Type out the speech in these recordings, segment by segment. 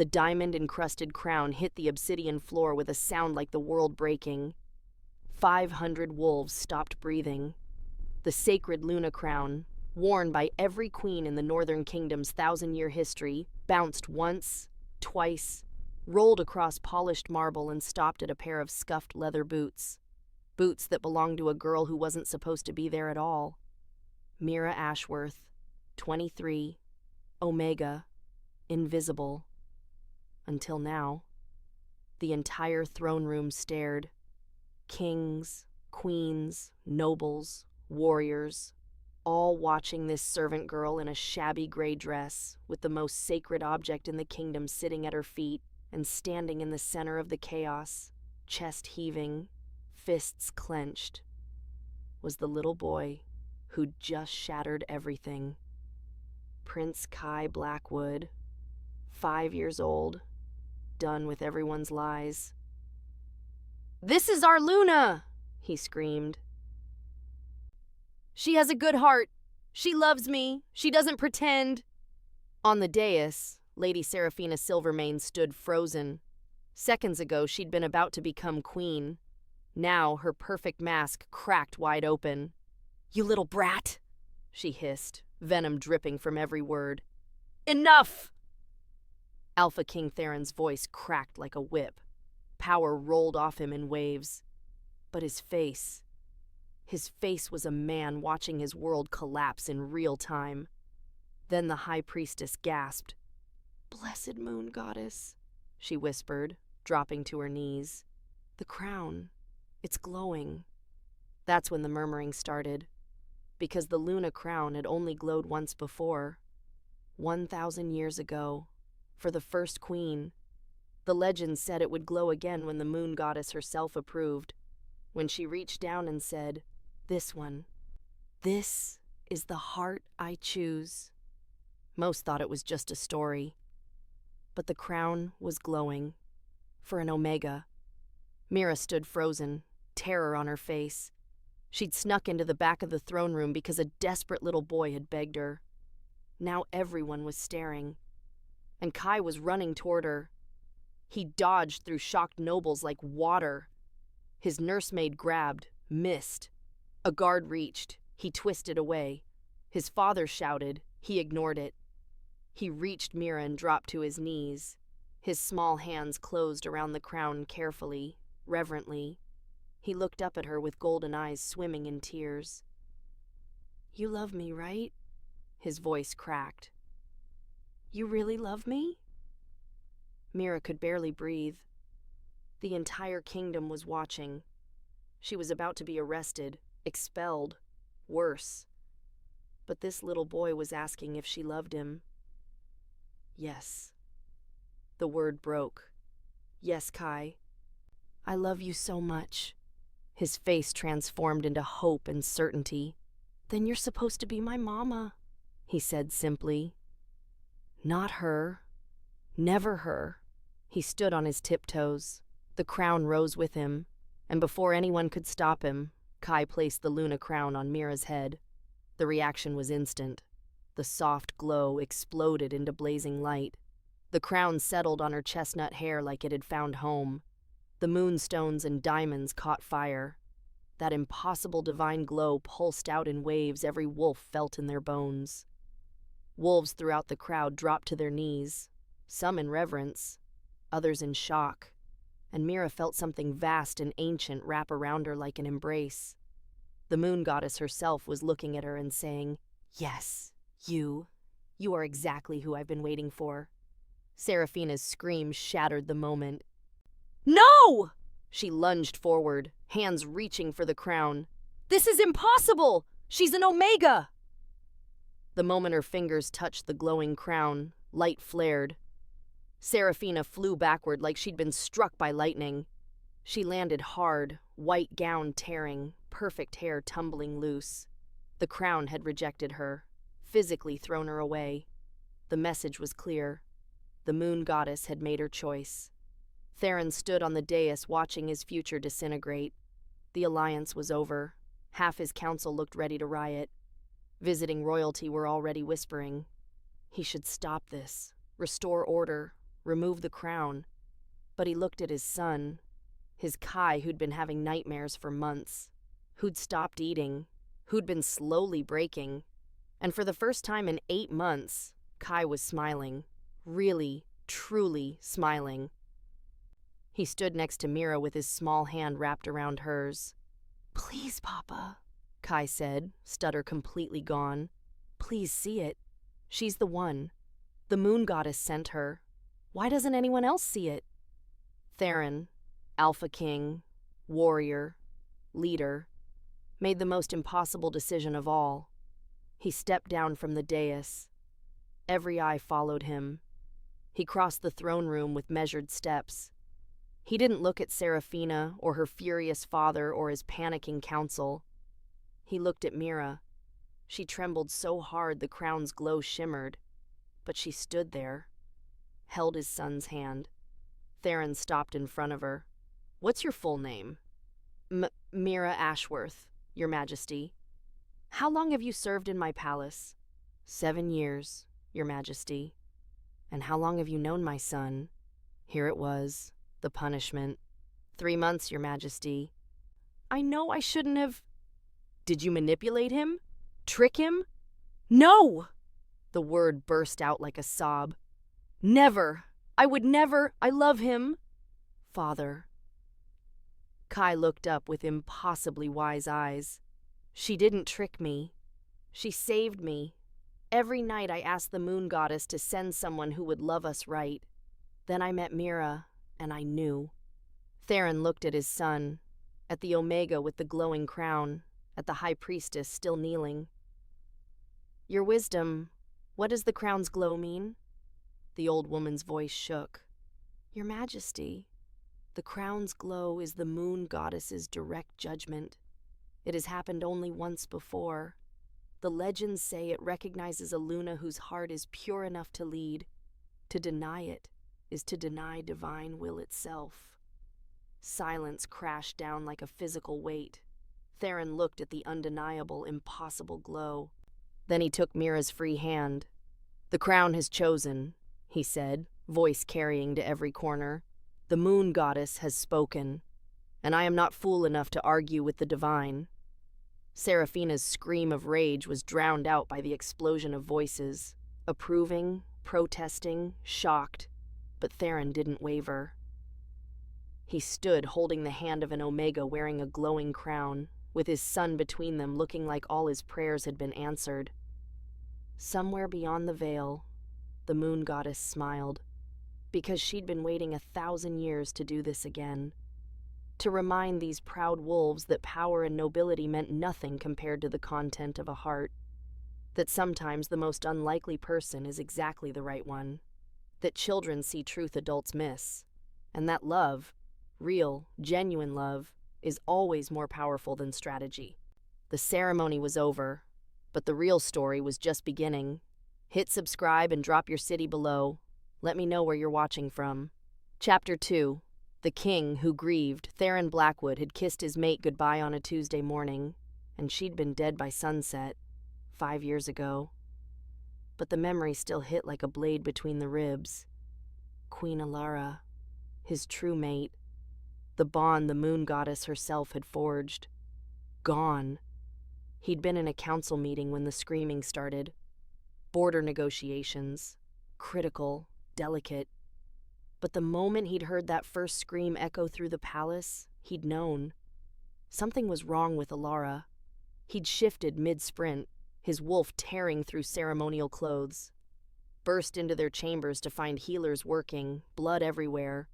The diamond-encrusted crown hit the obsidian floor with a sound like the world breaking. 500 wolves stopped breathing. The sacred Luna crown, worn by every queen in the Northern Kingdom's 1,000-year history, bounced once, twice, rolled across polished marble and stopped at a pair of scuffed leather boots. Boots that belonged to a girl who wasn't supposed to be there at all. Mira Ashworth, 23, Omega, invisible. Until now. The entire throne room stared. Kings, queens, nobles, warriors, all watching this servant girl in a shabby gray dress, with the most sacred object in the kingdom sitting at her feet and standing in the center of the chaos, chest heaving, fists clenched, was the little boy who'd just shattered everything. Prince Kai Blackwood, 5 years old, done with everyone's lies. "This is our Luna!" he screamed. "She has a good heart. She loves me. She doesn't pretend." On the dais, Lady Seraphina Silvermane stood frozen. Seconds ago, she'd been about to become queen. Now, her perfect mask cracked wide open. "You little brat!" she hissed, venom dripping from every word. "Enough!" Alpha King Theron's voice cracked like a whip. Power rolled off him in waves. But his face was a man watching his world collapse in real time. Then the High Priestess gasped. "Blessed moon goddess," she whispered, dropping to her knees. "The crown, it's glowing." That's when the murmuring started, because the Luna crown had only glowed once before, 1,000 years ago, for the first queen. The legend said it would glow again when the moon goddess herself approved, when she reached down and said, "This one. This is the heart I choose." Most thought it was just a story. But the crown was glowing. For an Omega. Mira stood frozen, terror on her face. She'd snuck into the back of the throne room because a desperate little boy had begged her. Now everyone was staring. And Kai was running toward her. He dodged through shocked nobles like water. His nursemaid grabbed, missed. A guard reached. He twisted away. His father shouted. He ignored it. He reached Mira and dropped to his knees. His small hands closed around the crown carefully, reverently. He looked up at her with golden eyes swimming in tears. "You love me, right?" His voice cracked. "You really love me?" Mira could barely breathe. The entire kingdom was watching. She was about to be arrested, expelled, worse. But this little boy was asking if she loved him. "Yes." The word broke. "Yes, Kai. I love you so much." His face transformed into hope and certainty. "Then you're supposed to be my mama," he said simply. "Not her. Never her." He stood on his tiptoes. The crown rose with him, and before anyone could stop him, Kai placed the Luna crown on Mira's head. The reaction was instant. The soft glow exploded into blazing light. The crown settled on her chestnut hair like it had found home. The moonstones and diamonds caught fire. That impossible divine glow pulsed out in waves every wolf felt in their bones. Wolves throughout the crowd dropped to their knees, some in reverence, others in shock, and Mira felt something vast and ancient wrap around her like an embrace. The moon goddess herself was looking at her and saying, "Yes, you are exactly who I've been waiting for." Seraphina's scream shattered the moment. "No!" She lunged forward, hands reaching for the crown. "This is impossible! She's an Omega!" The moment her fingers touched the glowing crown, light flared. Seraphina flew backward like she'd been struck by lightning. She landed hard, white gown tearing, perfect hair tumbling loose. The crown had rejected her, physically thrown her away. The message was clear. The moon goddess had made her choice. Theron stood on the dais watching his future disintegrate. The alliance was over. Half his council looked ready to riot. Visiting royalty were already whispering. He should stop this, restore order, remove the crown. But he looked at his son, his Kai who'd been having nightmares for months, who'd stopped eating, who'd been slowly breaking. And for the first time in 8 months, Kai was smiling. Really, truly smiling. He stood next to Mira with his small hand wrapped around hers. "Please, Papa," Kai said, stutter completely gone. "Please see it. She's the one. The moon goddess sent her. Why doesn't anyone else see it?" Theron, Alpha King, warrior, leader, made the most impossible decision of all. He stepped down from the dais. Every eye followed him. He crossed the throne room with measured steps. He didn't look at Seraphina or her furious father or his panicking council. He looked at Mira. She trembled so hard the crown's glow shimmered, but she stood there, held his son's hand. Theron stopped in front of her. "What's your full name?" Mira Ashworth, Your Majesty." "How long have you served in my palace?" 7 years, Your Majesty." "And how long have you known my son?" Here it was, the punishment. 3 months, Your Majesty." "I know I shouldn't have—" "Did you manipulate him? Trick him?" "No!" The word burst out like a sob. "Never! I would never! I love him!" "Father." Kai looked up with impossibly wise eyes. "She didn't trick me. She saved me. Every night I asked the moon goddess to send someone who would love us right. Then I met Mira, and I knew." Theron looked at his son, at the Omega with the glowing crown, at the High Priestess still kneeling. "Your wisdom, what does the crown's glow mean?" The old woman's voice shook. "Your Majesty, the crown's glow is the moon goddess's direct judgment. It has happened only once before. The legends say it recognizes a Luna whose heart is pure enough to lead. To deny it is to deny divine will itself." Silence crashed down like a physical weight. Theron looked at the undeniable, impossible glow. Then he took Mira's free hand. "The crown has chosen," he said, voice carrying to every corner. "The moon goddess has spoken, and I am not fool enough to argue with the divine." Seraphina's scream of rage was drowned out by the explosion of voices, approving, protesting, shocked, but Theron didn't waver. He stood holding the hand of an Omega wearing a glowing crown, with his son between them looking like all his prayers had been answered. Somewhere beyond the veil, the moon goddess smiled, because she'd been waiting 1,000 years to do this again. To remind these proud wolves that power and nobility meant nothing compared to the content of a heart. That sometimes the most unlikely person is exactly the right one. That children see truth adults miss. And that love, real, genuine love, is always more powerful than strategy. The ceremony was over, but the real story was just beginning. Hit subscribe and drop your city below. Let me know where you're watching from. Chapter 2. The King Who Grieved. Theron Blackwood had kissed his mate goodbye on a Tuesday morning, and she'd been dead by sunset, 5 years ago. But the memory still hit like a blade between the ribs. Queen Alara, his true mate, the bond the moon goddess herself had forged. Gone. He'd been in a council meeting when the screaming started. Border negotiations. Critical, delicate. But the moment he'd heard that first scream echo through the palace, he'd known. Something was wrong with Alara. He'd shifted mid-sprint, his wolf tearing through ceremonial clothes. Burst into their chambers to find healers working, blood everywhere.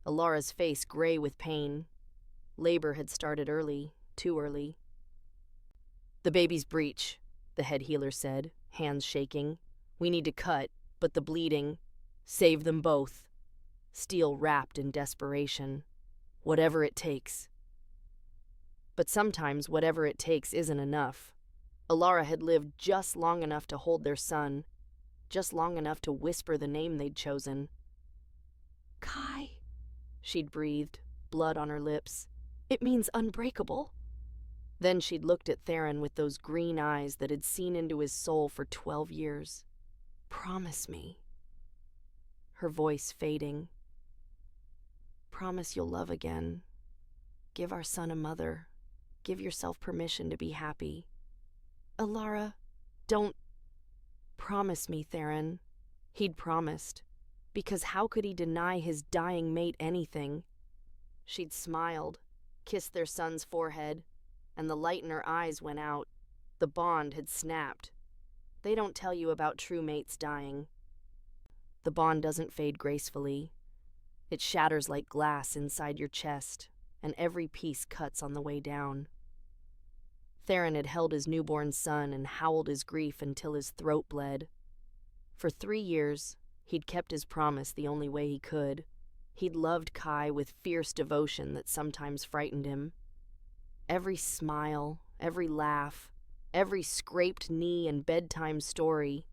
Alara's face gray with pain. Labor had started early, too early. "The baby's breech," the head healer said, hands shaking. "We need to cut, but the bleeding. Save them both." Steel rapped in desperation. "Whatever it takes." But sometimes whatever it takes isn't enough. Alara had lived just long enough to hold their son, just long enough to whisper the name they'd chosen. "Kai," she'd breathed, blood on her lips. "It means unbreakable." Then she'd looked at Theron with those green eyes that had seen into his soul for 12 years. "Promise me." her voice fading. Promise you'll love again. Give our son a mother. Give yourself permission to be happy. Alara, don't... Promise me, Theron. He'd promised. Because how could he deny his dying mate anything? She'd smiled, kissed their son's forehead, and the light in her eyes went out. The bond had snapped. They don't tell you about true mates dying. The bond doesn't fade gracefully. It shatters like glass inside your chest, and every piece cuts on the way down. Theron had held his newborn son and howled his grief until his throat bled. For 3 years, he'd kept his promise the only way he could. He'd loved Kai with fierce devotion that sometimes frightened him. Every smile, every laugh, every scraped knee and bedtime story.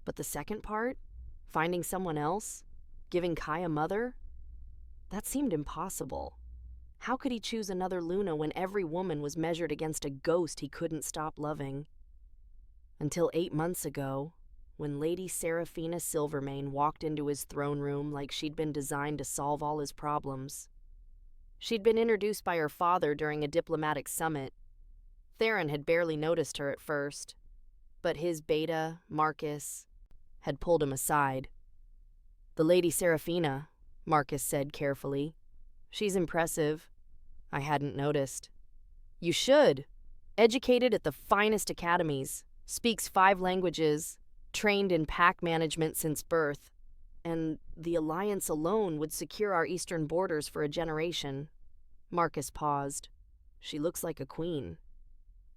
But the second part? Finding someone else? Giving Kai a mother? That seemed impossible. How could he choose another Luna when every woman was measured against a ghost he couldn't stop loving? Until 8 months ago, when Lady Seraphina Silvermane walked into his throne room like she'd been designed to solve all his problems. She'd been introduced by her father during a diplomatic summit. Theron had barely noticed her at first, but his beta, Marcus, had pulled him aside. "The Lady Seraphina," Marcus said carefully. "She's impressive. I hadn't noticed." "You should. Educated at the finest academies, speaks 5 languages, trained in pack management since birth, and the alliance alone would secure our eastern borders for a generation." Marcus paused. "She looks like a queen."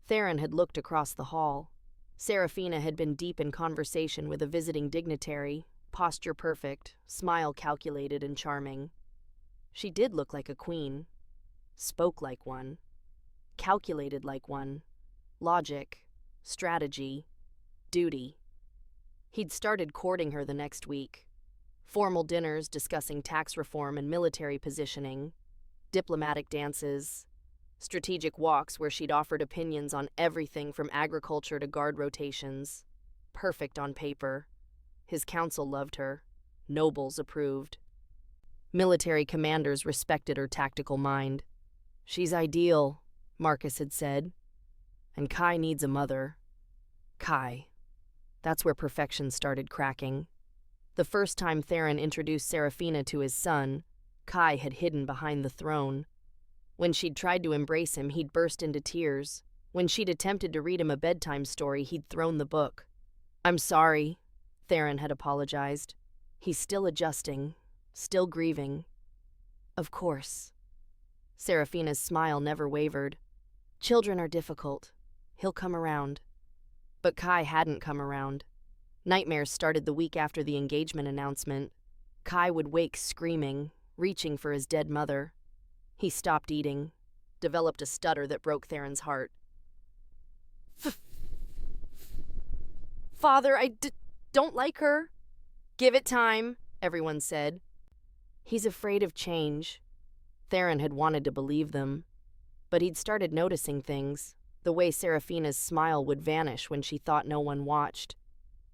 Theron had looked across the hall. Seraphina had been deep in conversation with a visiting dignitary, posture perfect, smile calculated and charming. She did look like a queen, spoke like one, calculated like one, logic, strategy, duty. He'd started courting her the next week. Formal dinners discussing tax reform and military positioning, diplomatic dances, strategic walks where she'd offered opinions on everything from agriculture to guard rotations. Perfect on paper. His council loved her. Nobles approved. Military commanders respected her tactical mind. "She's ideal," Marcus had said. "And Kai needs a mother." Kai. That's where perfection started cracking. The first time Theron introduced Seraphina to his son, Kai had hidden behind the throne. When she'd tried to embrace him, he'd burst into tears. When she'd attempted to read him a bedtime story, he'd thrown the book. "I'm sorry," Theron had apologized. "He's still adjusting, still grieving." "Of course." Seraphina's smile never wavered. "Children are difficult. He'll come around." But Kai hadn't come around. Nightmares started the week after the engagement announcement. Kai would wake screaming, reaching for his dead mother. He stopped eating, developed a stutter that broke Theron's heart. "Father, I don't like her." "Give it time," everyone said. "He's afraid of change." Theron had wanted to believe them, but he'd started noticing things. The way Seraphina's smile would vanish when she thought no one watched.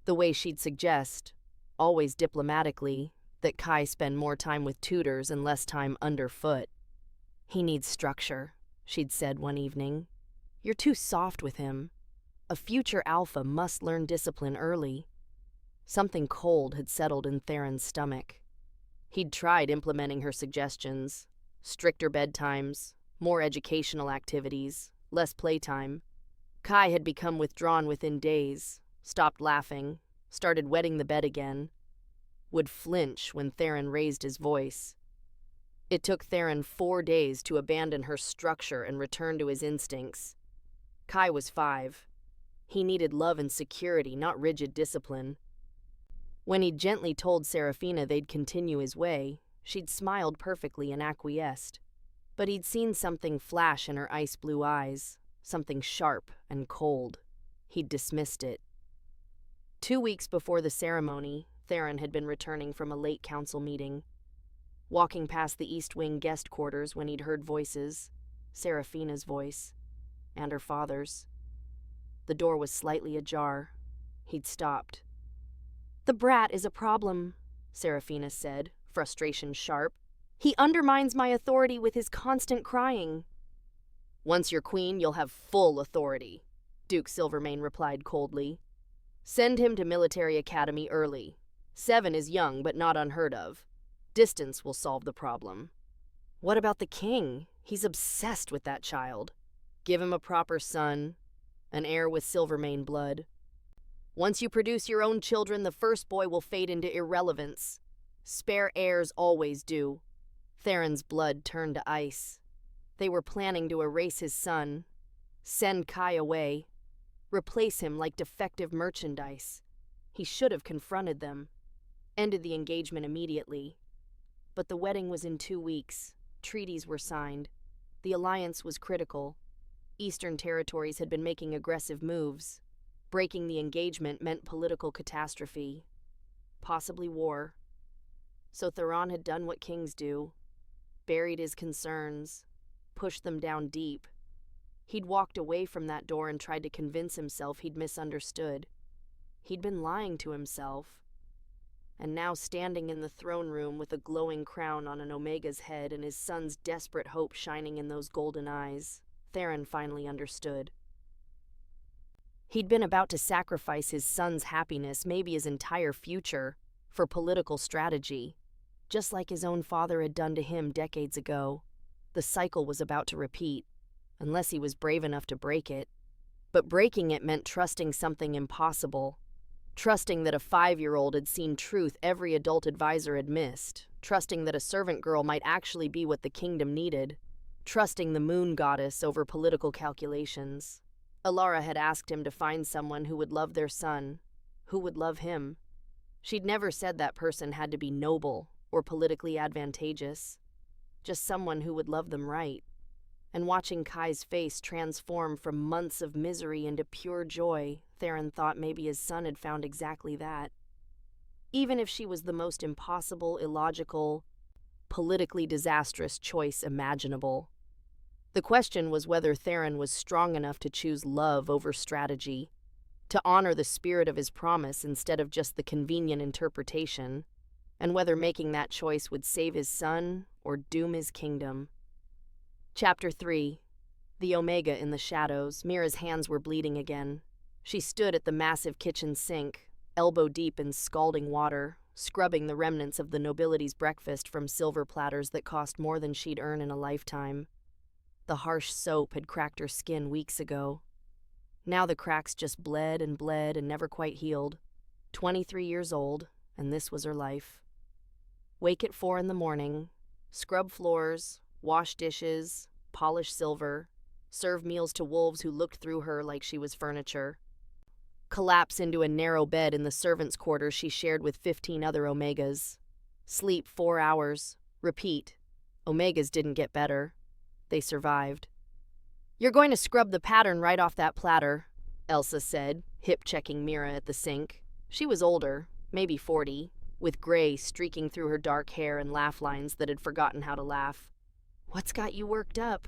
The way she'd suggest, always diplomatically, that Kai spend more time with tutors and less time underfoot. "He needs structure," she'd said one evening. "You're too soft with him. A future alpha must learn discipline early." Something cold had settled in Theron's stomach. He'd tried implementing her suggestions. Stricter bedtimes, more educational activities, less playtime. Kai had become withdrawn within days, stopped laughing, started wetting the bed again, would flinch when Theron raised his voice. It took Theron 4 days to abandon her structure and return to his instincts. Kai was 5. He needed love and security, not rigid discipline. When he'd gently told Seraphina they'd continue his way, she'd smiled perfectly and acquiesced. But he'd seen something flash in her ice-blue eyes, something sharp and cold. He'd dismissed it. 2 weeks before the ceremony, Theron had been returning from a late council meeting. Walking past the East Wing guest quarters when he'd heard voices, Seraphina's voice, and her father's. The door was slightly ajar. He'd stopped. "The brat is a problem," Seraphina said, frustration sharp. "He undermines my authority with his constant crying." "Once you're queen, you'll have full authority," Duke Silvermane replied coldly. "Send him to military academy early. 7 is young, but not unheard of. Distance will solve the problem." "What about the king? He's obsessed with that child." "Give him a proper son, an heir with Silvermane blood. Once you produce your own children, the first boy will fade into irrelevance. Spare heirs always do." Theron's blood turned to ice. They were planning to erase his son, send Kai away, replace him like defective merchandise. He should have confronted them, ended the engagement immediately. But the wedding was in 2 weeks. Treaties were signed. The alliance was critical. Eastern territories had been making aggressive moves. Breaking the engagement meant political catastrophe, possibly war. So Theron had done what kings do, buried his concerns, pushed them down deep. He'd walked away from that door and tried to convince himself he'd misunderstood. He'd been lying to himself. And now, standing in the throne room with a glowing crown on an Omega's head and his son's desperate hope shining in those golden eyes, Theron finally understood. He'd been about to sacrifice his son's happiness, maybe his entire future, for political strategy, just like his own father had done to him decades ago. The cycle was about to repeat, unless he was brave enough to break it. But breaking it meant trusting something impossible. Trusting that a 5-year-old had seen truth every adult advisor had missed. Trusting that a servant girl might actually be what the kingdom needed. Trusting the moon goddess over political calculations. Alara had asked him to find someone who would love their son, who would love him. She'd never said that person had to be noble or politically advantageous. Just someone who would love them right. And watching Kai's face transform from months of misery into pure joy, Theron thought maybe his son had found exactly that. Even if she was the most impossible, illogical, politically disastrous choice imaginable. The question was whether Theron was strong enough to choose love over strategy, to honor the spirit of his promise instead of just the convenient interpretation, and whether making that choice would save his son or doom his kingdom. Chapter 3. The Omega in the shadows. Mira's hands were bleeding again. She stood at the massive kitchen sink, elbow deep in scalding water, scrubbing the remnants of the nobility's breakfast from silver platters that cost more than she'd earn in a lifetime. The harsh soap had cracked her skin weeks ago. Now the cracks just bled and never quite healed. 23 years old, and this was her life. Wake at 4 in the morning, scrub floors, wash dishes, polish silver, serve meals to wolves who looked through her like she was furniture. Collapse into a narrow bed in the servants' quarters she shared with 15 other Omegas. Sleep 4 hours. Repeat. Omegas didn't get better. They survived. "You're going to scrub the pattern right off that platter," Elsa said, hip-checking Mira at the sink. She was older, maybe 40, with gray streaking through her dark hair and laugh lines that had forgotten how to laugh. "What's got you worked up?"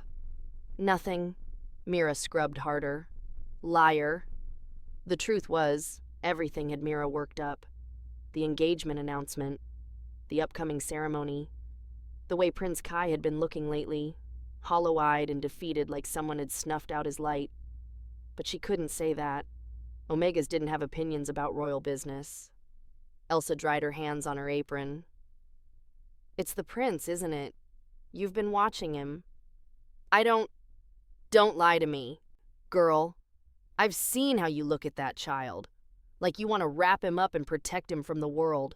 "Nothing." Mira scrubbed harder. Liar. The truth was, everything had Mira worked up. The engagement announcement, the upcoming ceremony, the way Prince Kai had been looking lately, hollow-eyed and defeated like someone had snuffed out his light. But she couldn't say that. Omegas didn't have opinions about royal business. Elsa dried her hands on her apron. "It's the prince, isn't it? You've been watching him." Don't lie to me, girl. I've seen how you look at that child. Like you want to wrap him up and protect him from the world."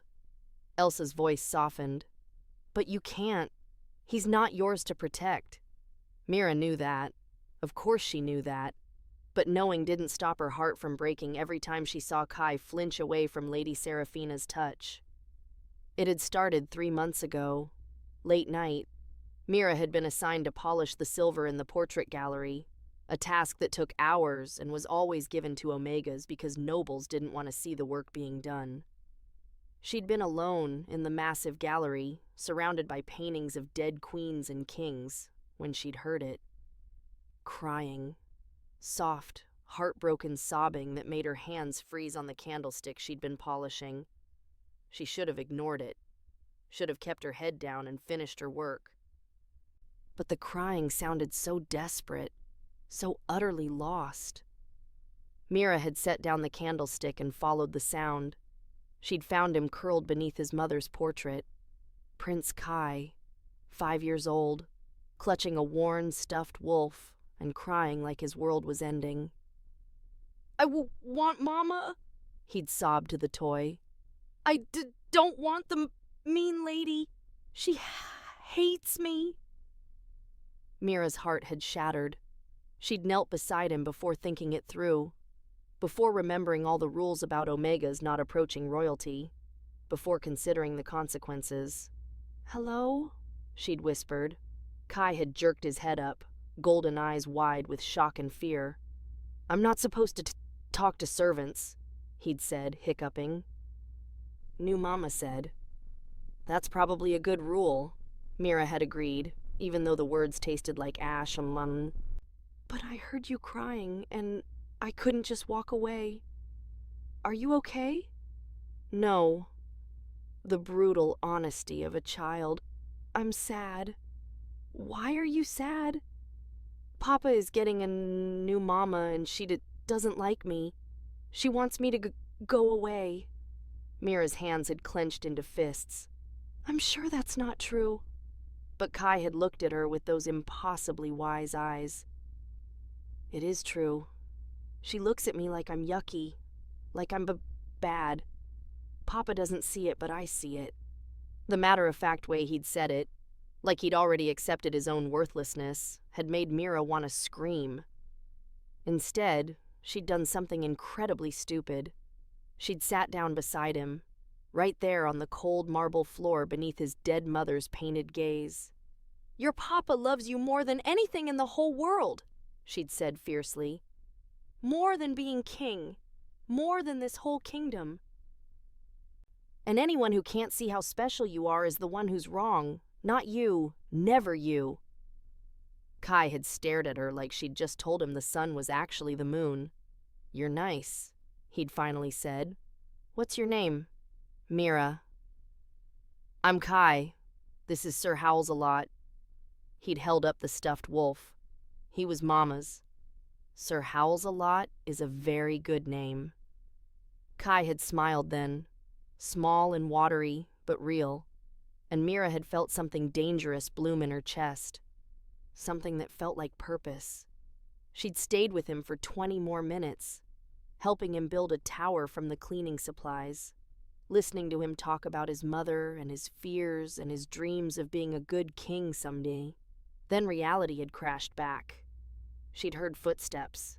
Elsa's voice softened. "But you can't. He's not yours to protect." Mira knew that. Of course she knew that. But knowing didn't stop her heart from breaking every time she saw Kai flinch away from Lady Seraphina's touch. It had started 3 months ago. Late night. Mira had been assigned to polish the silver in the portrait gallery, a task that took hours and was always given to Omegas because nobles didn't want to see the work being done. She'd been alone in the massive gallery, surrounded by paintings of dead queens and kings, when she'd heard it. Crying. Soft, heartbroken sobbing that made her hands freeze on the candlestick she'd been polishing. She should have ignored it, should have kept her head down and finished her work. But the crying sounded so desperate, so utterly lost. Mira had set down the candlestick and followed the sound. She'd found him curled beneath his mother's portrait, Prince Kai, 5 years old, clutching a worn, stuffed wolf and crying like his world was ending. "I want Mama," he'd sobbed to the toy. "I don't want the mean lady. She hates me." Mira's heart had shattered. She'd knelt beside him before thinking it through, before remembering all the rules about Omegas not approaching royalty, before considering the consequences. "Hello?" she'd whispered. Kai had jerked his head up, golden eyes wide with shock and fear. "I'm not supposed to talk to servants," he'd said, hiccuping. "New Mama said." "That's probably a good rule," Mira had agreed, even though the words tasted like ash and lemon. "But I heard you crying, and I couldn't just walk away. Are you okay?" "No." The brutal honesty of a child. "I'm sad." "Why are you sad?" "Papa is getting a new mama and she doesn't like me. She wants me to go away." Mira's hands had clenched into fists. "I'm sure that's not true." But Kai had looked at her with those impossibly wise eyes. "It is true. She looks at me like I'm yucky, like I'm bad. Papa doesn't see it, but I see it." The matter-of-fact way he'd said it, like he'd already accepted his own worthlessness, had made Mira want to scream. Instead, she'd done something incredibly stupid. She'd sat down beside him, right there on the cold marble floor beneath his dead mother's painted gaze. "Your papa loves you more than anything in the whole world," she'd said fiercely. "More than being king. More than this whole kingdom. And anyone who can't see how special you are is the one who's wrong. Not you. Never you." Kai had stared at her like she'd just told him the sun was actually the moon. "You're nice," he'd finally said. "What's your name?" "Mira." "I'm Kai. This is Sir Howls-a-Lot." He'd held up the stuffed wolf. He was Mama's. Sir Howls-a-Lot is a very good name. Kai had smiled then, small and watery, but real, and Mira had felt something dangerous bloom in her chest, something that felt like purpose. She'd stayed with him for 20 more minutes, helping him build a tower from the cleaning supplies, listening to him talk about his mother and his fears and his dreams of being a good king someday. Then reality had crashed back. She'd heard footsteps,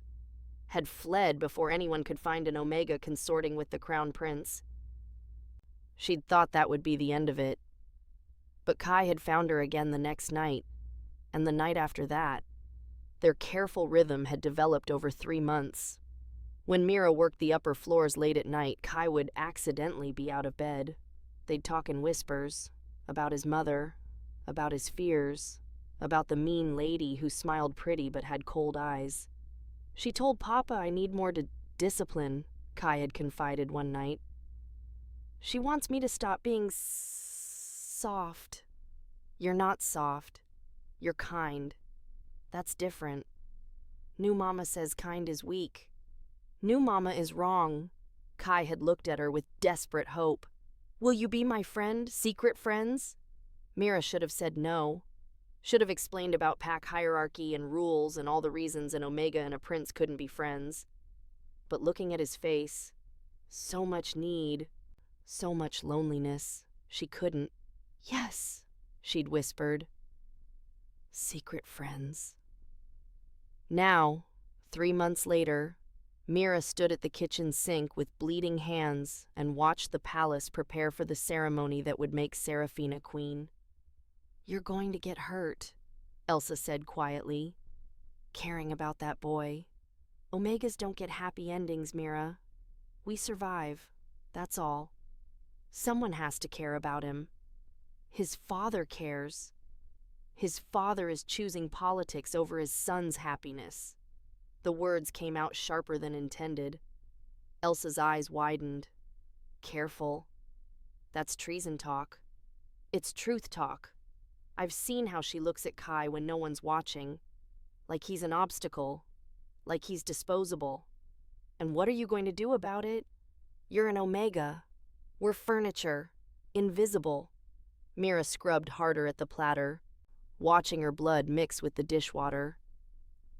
had fled before anyone could find an Omega consorting with the Crown Prince. She'd thought that would be the end of it. But Kai had found her again the next night, and the night after that. Their careful rhythm had developed over 3 months. When Mira worked the upper floors late at night, Kai would accidentally be out of bed. They'd talk in whispers, about his mother, about his fears, about the mean lady who smiled pretty but had cold eyes. "She told Papa I need more discipline," Kai had confided one night. "She wants me to stop being soft." "You're not soft. You're kind. That's different. New Mama says kind is weak." "New Mama is wrong." Kai had looked at her with desperate hope. "Will you be my friend, secret friends?" Mira should have said no. Should have explained about pack hierarchy and rules and all the reasons an Omega and a prince couldn't be friends. But looking at his face, so much need, so much loneliness, she couldn't. "Yes," she'd whispered. "Secret friends." Now, 3 months later, Mira stood at the kitchen sink with bleeding hands and watched the palace prepare for the ceremony that would make Serafina queen. "You're going to get hurt," Elsa said quietly, caring about that boy. "Omegas don't get happy endings, Mira. We survive, that's all. Someone has to care about him. His father cares. His father is choosing politics over his son's happiness." The words came out sharper than intended. Elsa's eyes widened. "Careful." That's treason talk. It's truth talk. I've seen how she looks at Kai when no one's watching. Like he's an obstacle. Like he's disposable. And what are you going to do about it? You're an Omega. We're furniture. Invisible. Mira scrubbed harder at the platter, watching her blood mix with the dishwater.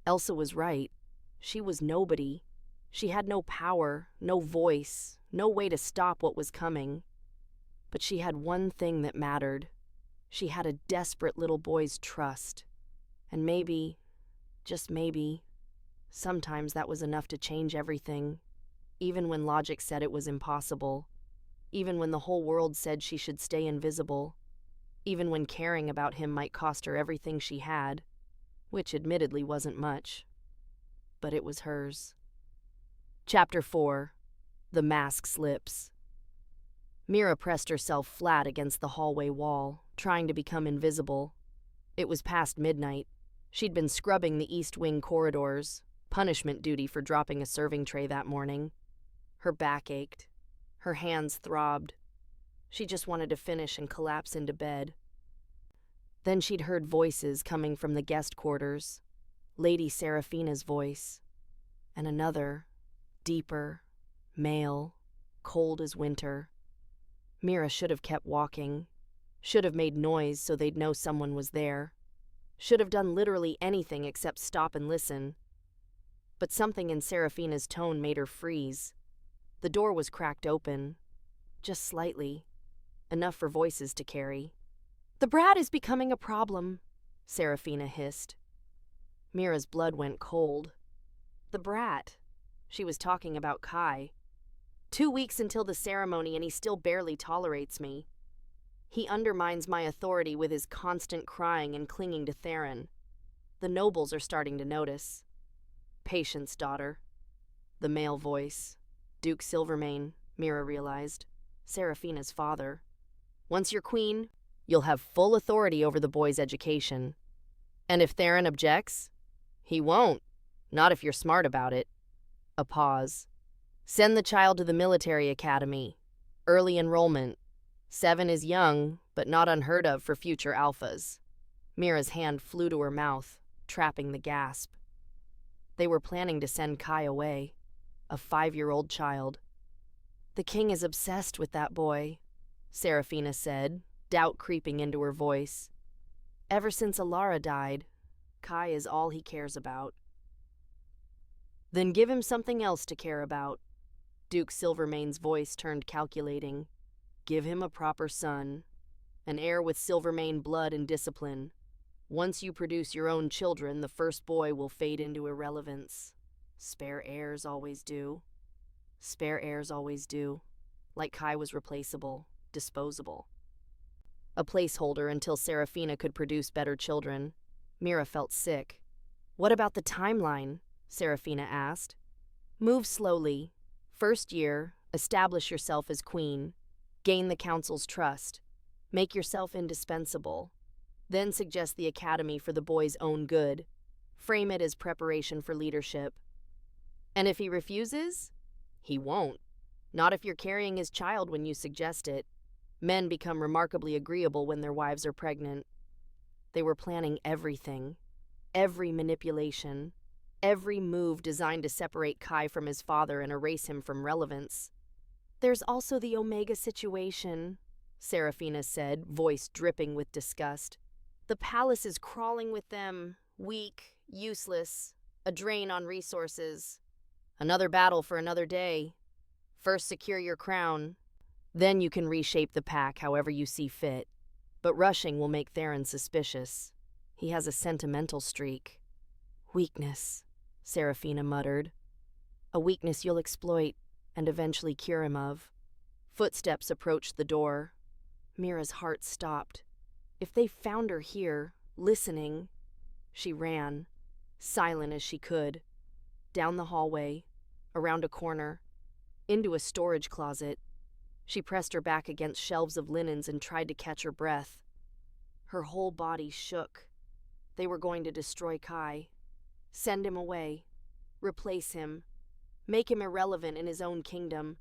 Elsa was right. She was nobody. She had no power, no voice, no way to stop what was coming. But she had one thing that mattered. She had a desperate little boy's trust. And maybe, just maybe, sometimes that was enough to change everything, even when logic said it was impossible, even when the whole world said she should stay invisible, even when caring about him might cost her everything she had, which admittedly wasn't much. But it was hers. Chapter 4. The Mask Slips. Mira pressed herself flat against the hallway wall, trying to become invisible. It was past midnight. She'd been scrubbing the East Wing corridors, punishment duty for dropping a serving tray that morning. Her back ached. Her hands throbbed. She just wanted to finish and collapse into bed. Then she'd heard voices coming from the guest quarters. Lady Seraphina's voice. And another, deeper, male, cold as winter. Mira should have kept walking. Should have made noise so they'd know someone was there. Should have done literally anything except stop and listen. But something in Seraphina's tone made her freeze. The door was cracked open. Just slightly. Enough for voices to carry. "The brat is becoming a problem," Seraphina hissed. Mira's blood went cold. The brat. She was talking about Kai. 2 weeks until the ceremony and he still barely tolerates me. He undermines my authority with his constant crying and clinging to Theron. The nobles are starting to notice. Patience, daughter. The male voice. Duke Silvermane, Mira realized. Seraphina's father. Once you're queen, you'll have full authority over the boy's education. And if Theron objects, he won't. Not if you're smart about it. A pause. Send the child to the military academy. Early enrollment. 7 is young, but not unheard of for future alphas. Mira's hand flew to her mouth, trapping the gasp. They were planning to send Kai away. A 5-year-old child. "The king is obsessed with that boy," Seraphina said, doubt creeping into her voice. "Ever since Alara died, Kai is all he cares about." "Then give him something else to care about." Duke Silvermane's voice turned calculating. "Give him a proper son. An heir with Silvermane blood and discipline. Once you produce your own children, the first boy will fade into irrelevance. Spare heirs always do. Spare heirs always do. Like Kai was replaceable, disposable. A placeholder until Seraphina could produce better children. Mira felt sick. "What about the timeline?" Seraphina asked. "Move slowly. First year, establish yourself as queen. Gain the council's trust. Make yourself indispensable. Then suggest the academy for the boy's own good. Frame it as preparation for leadership. And if he refuses, he won't. Not if you're carrying his child when you suggest it. Men become remarkably agreeable when their wives are pregnant." They were planning everything. Every manipulation. Every move designed to separate Kai from his father and erase him from relevance. "There's also the Omega situation," Seraphina said, voice dripping with disgust. "The palace is crawling with them. Weak, useless, a drain on resources. Another battle for another day. First secure your crown. Then you can reshape the pack however you see fit. But rushing will make Theron suspicious. He has a sentimental streak." "Weakness," Seraphina muttered. "A weakness you'll exploit and eventually cure him of." Footsteps approached the door. Mira's heart stopped. If they found her here, listening. She ran, silent as she could. Down the hallway, around a corner, into a storage closet. She pressed her back against shelves of linens and tried to catch her breath. Her whole body shook. They were going to destroy Kai. Send him away. Replace him. Make him irrelevant in his own kingdom.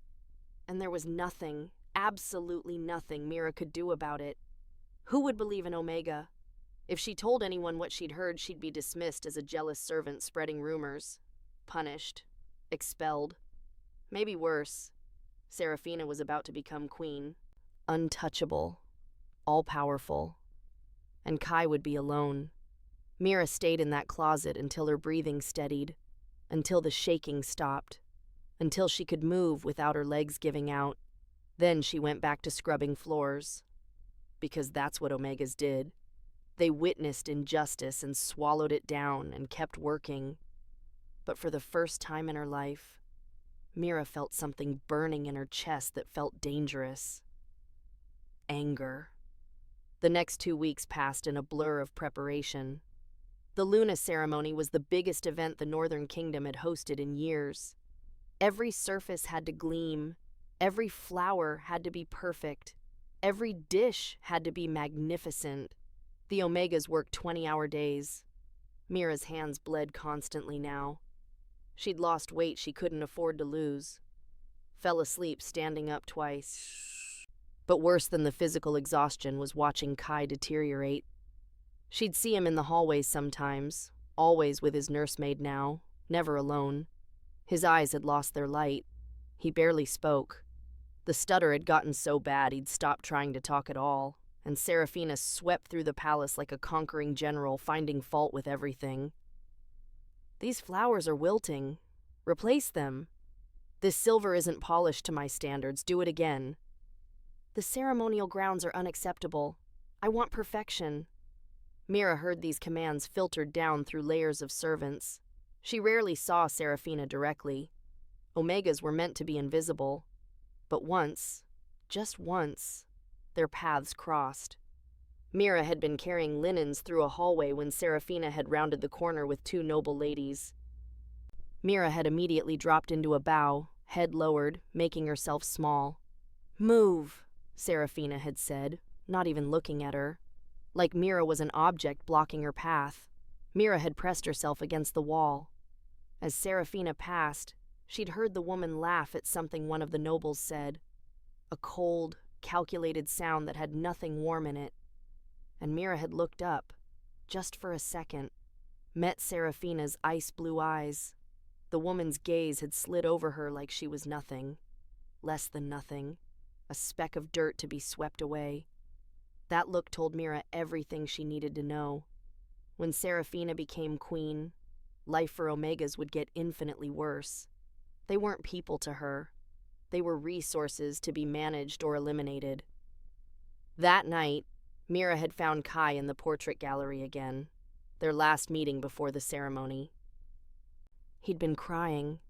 And there was nothing, absolutely nothing Mira could do about it. Who would believe in Omega? If she told anyone what she'd heard, she'd be dismissed as a jealous servant spreading rumors, punished, expelled. Maybe worse. Seraphina was about to become queen, untouchable, all-powerful, and Kai would be alone. Mira stayed in that closet until her breathing steadied, until the shaking stopped, until she could move without her legs giving out. Then she went back to scrubbing floors, because that's what Omegas did. They witnessed injustice and swallowed it down and kept working. But for the first time in her life, Mira felt something burning in her chest that felt dangerous. Anger. The next 2 weeks passed in a blur of preparation. The Luna ceremony was the biggest event the Northern Kingdom had hosted in years. Every surface had to gleam, every flower had to be perfect, every dish had to be magnificent. The Omegas worked 20-hour days. Mira's hands bled constantly now. She'd lost weight she couldn't afford to lose. Fell asleep standing up twice. But worse than the physical exhaustion was watching Kai deteriorate. She'd see him in the hallways sometimes, always with his nursemaid now, never alone. His eyes had lost their light. He barely spoke. The stutter had gotten so bad he'd stopped trying to talk at all, and Seraphina swept through the palace like a conquering general, finding fault with everything. These flowers are wilting. Replace them. This silver isn't polished to my standards. Do it again. The ceremonial grounds are unacceptable. I want perfection. Mira heard these commands filtered down through layers of servants. She rarely saw Seraphina directly. Omegas were meant to be invisible. But once, just once, their paths crossed. Mira had been carrying linens through a hallway when Seraphina had rounded the corner with 2 noble ladies. Mira had immediately dropped into a bow, head lowered, making herself small. "Move," Seraphina had said, not even looking at her. Like Mira was an object blocking her path. Mira had pressed herself against the wall. As Seraphina passed, she'd heard the woman laugh at something one of the nobles said. A cold, calculated sound that had nothing warm in it. And Mira had looked up, just for a second, met Seraphina's ice-blue eyes. The woman's gaze had slid over her like she was nothing, less than nothing, a speck of dirt to be swept away. That look told Mira everything she needed to know. When Seraphina became queen, life for Omegas would get infinitely worse. They weren't people to her. They were resources to be managed or eliminated. That night, Mira had found Kai in the portrait gallery again, their last meeting before the ceremony. He'd been crying,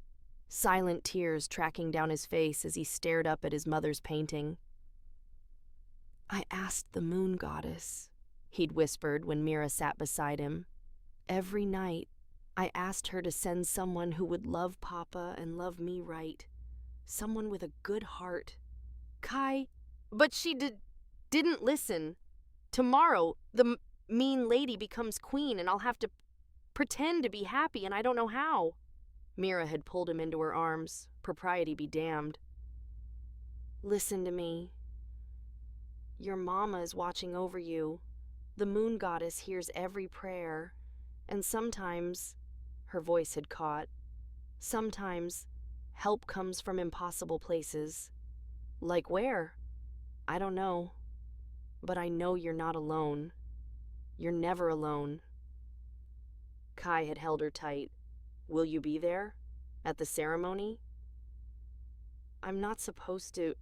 silent tears tracking down his face as he stared up at his mother's painting. "I asked the moon goddess," he'd whispered when Mira sat beside him. "Every night, I asked her to send someone who would love Papa and love me right. Someone with a good heart. Kai, but she didn't listen. Tomorrow, the mean lady becomes queen and I'll have to pretend to be happy and I don't know how." Mira had pulled him into her arms, propriety be damned. "Listen to me. Your mama is watching over you. The moon goddess hears every prayer. And sometimes," her voice had caught, "sometimes help comes from impossible places. Like where? I don't know. But I know you're not alone. You're never alone." Kai had held her tight. "Will you be there? At the ceremony?" "I'm not supposed to."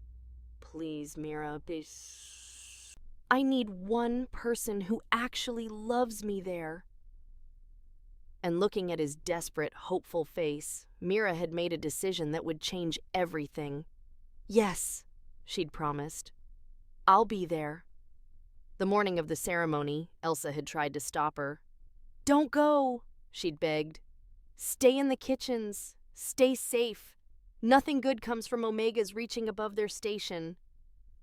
"Please, Mira, I need one person who actually loves me there." And looking at his desperate, hopeful face, Mira had made a decision that would change everything. "Yes," she'd promised. "I'll be there." The morning of the ceremony, Elsa had tried to stop her. "Don't go," she'd begged. "Stay in the kitchens. Stay safe. Nothing good comes from Omegas reaching above their station.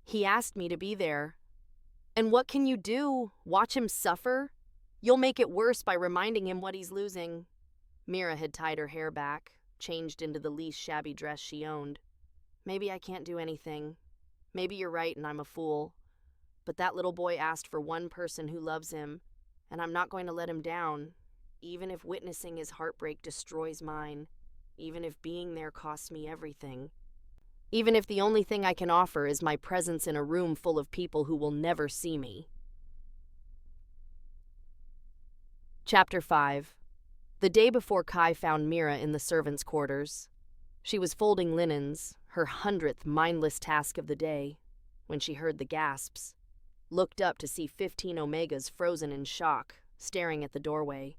He asked me to be there. And what can you do? Watch him suffer? You'll make it worse by reminding him what he's losing." Mira had tied her hair back, changed into the least shabby dress she owned. "Maybe I can't do anything. Maybe you're right and I'm a fool. But that little boy asked for one person who loves him, and I'm not going to let him down, even if witnessing his heartbreak destroys mine, even if being there costs me everything. Even if the only thing I can offer is my presence in a room full of people who will never see me. Chapter 5. The day before Kai found Mira in the servants' quarters. She was folding linens, her 100th mindless task of the day, when she heard the gasps. Looked up to see 15 Omegas frozen in shock, staring at the doorway.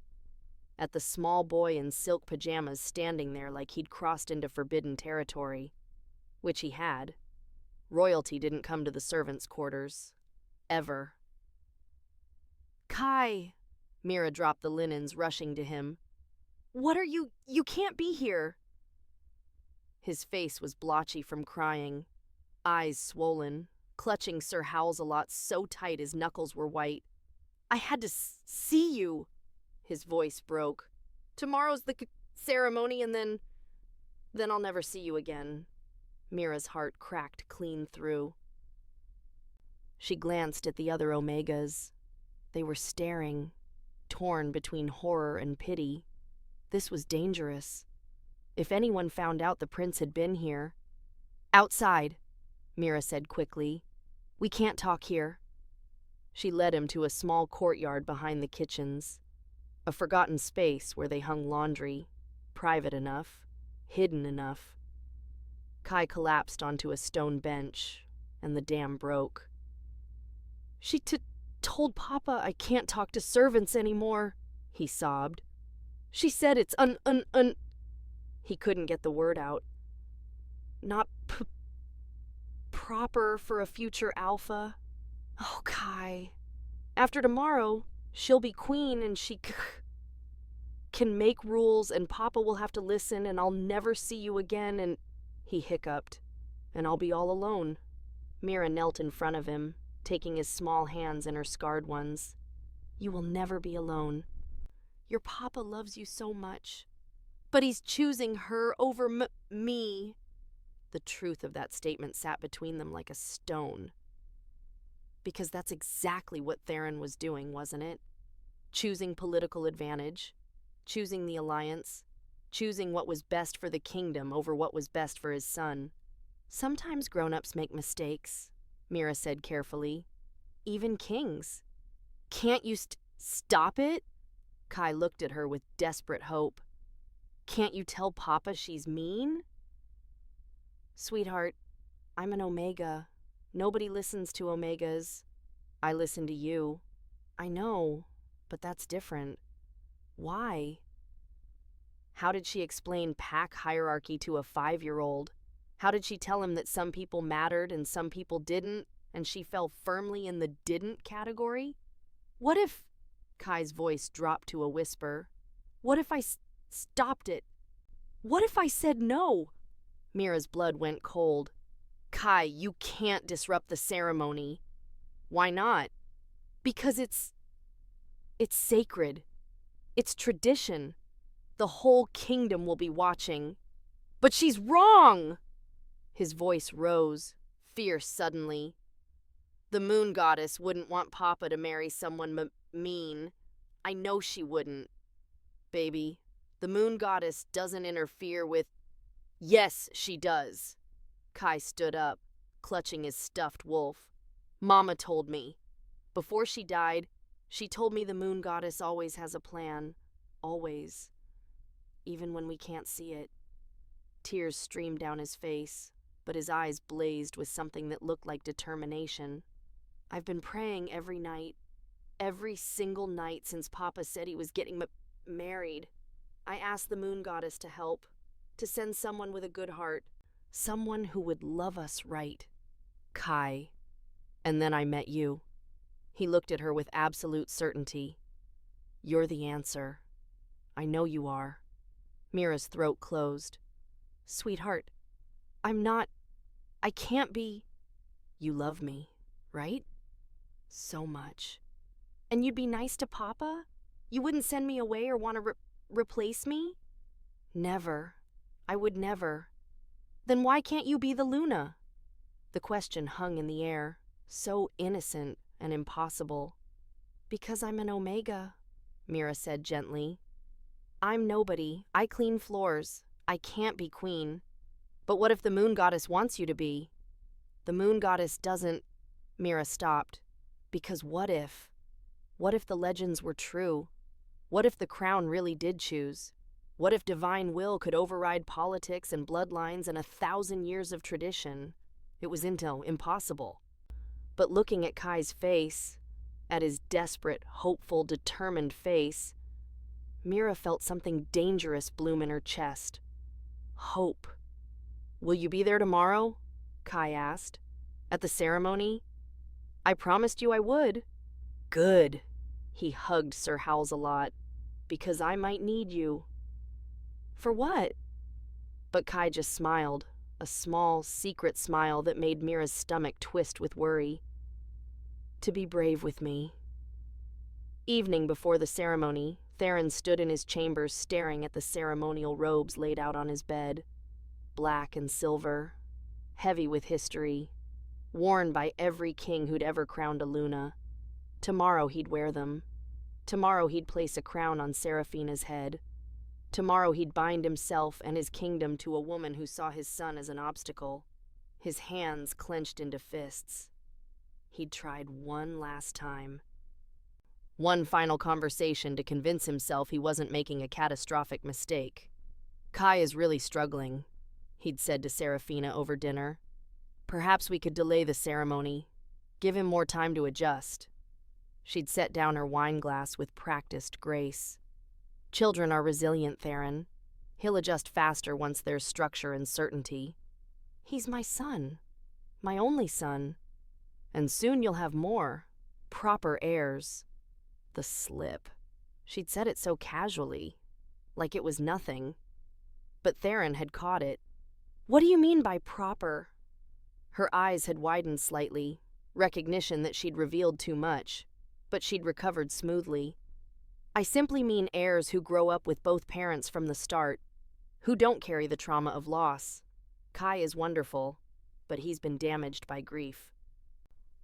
At the small boy in silk pajamas standing there like he'd crossed into forbidden territory. Which he had. Royalty didn't come to the servants' quarters. Ever. Kai! Mira dropped the linens, rushing to him. What are you? You can't be here! His face was blotchy from crying, eyes swollen, clutching Sir Howls-a-Lot so tight his knuckles were white. I had to see you! His voice broke. Tomorrow's the ceremony and then I'll never see you again. Mira's heart cracked clean through. She glanced at the other Omegas. They were staring, torn between horror and pity. This was dangerous. If anyone found out the prince had been here... Outside, Mira said quickly. We can't talk here. She led him to a small courtyard behind the kitchens. A forgotten space where they hung laundry, private enough, hidden enough. Kai collapsed onto a stone bench, and the dam broke. She told Papa I can't talk to servants anymore, he sobbed. She said it's He couldn't get the word out. Not proper for a future alpha. Oh, Kai. After tomorrow, she'll be queen and she can make rules and Papa will have to listen and I'll never see you again and... He hiccuped. And I'll be all alone. Mira knelt in front of him, taking his small hands in her scarred ones. You will never be alone. Your Papa loves you so much. But he's choosing her over me. The truth of that statement sat between them like a stone. Because that's exactly what Theron was doing, wasn't it? Choosing political advantage, choosing the alliance, choosing what was best for the kingdom over what was best for his son. Sometimes grown-ups make mistakes, Mira said carefully. Even kings. Can't you stop it? Kai looked at her with desperate hope. Can't you tell Papa she's mean? Sweetheart, I'm an Omega. Nobody listens to Omegas. I listen to you. I know, but that's different. Why? How did she explain pack hierarchy to a 5-year-old? How did she tell him that some people mattered and some people didn't, and she fell firmly in the didn't category? What if... Kai's voice dropped to a whisper. What if I stopped it? What if I said no? Mira's blood went cold. Kai, you can't disrupt the ceremony. Why not? Because it's sacred. It's tradition. The whole kingdom will be watching. But she's wrong! His voice rose, fierce suddenly. The moon goddess wouldn't want Papa to marry someone mean. I know she wouldn't. Baby, the moon goddess doesn't interfere with... Yes, she does. Kai stood up, clutching his stuffed wolf. Mama told me. Before she died, she told me the moon goddess always has a plan. Always. Even when we can't see it. Tears streamed down his face, but his eyes blazed with something that looked like determination. I've been praying every night. Every single night since Papa said he was getting married. I asked the moon goddess to help. To send someone with a good heart. Someone who would love us right. Kai. And then I met you. He looked at her with absolute certainty. You're the answer. I know you are. Mira's throat closed. Sweetheart, I can't be... You love me, right? So much. And you'd be nice to Papa? You wouldn't send me away or want to replace me? Never. I would never. Then why can't you be the Luna? The question hung in the air, so innocent and impossible. "Because I'm an Omega," Mira said gently. "I'm nobody. I clean floors. I can't be queen. But what if the moon goddess wants you to be?" "The moon goddess doesn't—" Mira stopped. "Because what if? What if the legends were true? What if the crown really did choose? What if divine will could override politics and bloodlines and 1,000 years of tradition? It was impossible." But looking at Kai's face, at his desperate, hopeful, determined face, Mira felt something dangerous bloom in her chest. Hope. "Will you be there tomorrow?" Kai asked. "At the ceremony?" "I promised you I would." "Good." He hugged Sir Howls a lot. "Because I might need you." "For what?" But Kai just smiled, a small, secret smile that made Mira's stomach twist with worry. "To be brave with me." Evening before the ceremony, Theron stood in his chambers staring at the ceremonial robes laid out on his bed. Black and silver, heavy with history, worn by every king who'd ever crowned a Luna. Tomorrow he'd wear them. Tomorrow he'd place a crown on Seraphina's head. Tomorrow he'd bind himself and his kingdom to a woman who saw his son as an obstacle, his hands clenched into fists. He'd tried one last time. One final conversation to convince himself he wasn't making a catastrophic mistake. "Kai is really struggling," he'd said to Seraphina over dinner. "Perhaps we could delay the ceremony, give him more time to adjust." She'd set down her wine glass with practiced grace. "Children are resilient, Theron. He'll adjust faster once there's structure and certainty." "He's my son. My only son. And soon you'll have more. Proper heirs." The slip. She'd said it so casually, like it was nothing. But Theron had caught it. "What do you mean by proper?" Her eyes had widened slightly, recognition that she'd revealed too much, but she'd recovered smoothly. "I simply mean heirs who grow up with both parents from the start, who don't carry the trauma of loss. Kai is wonderful, but he's been damaged by grief.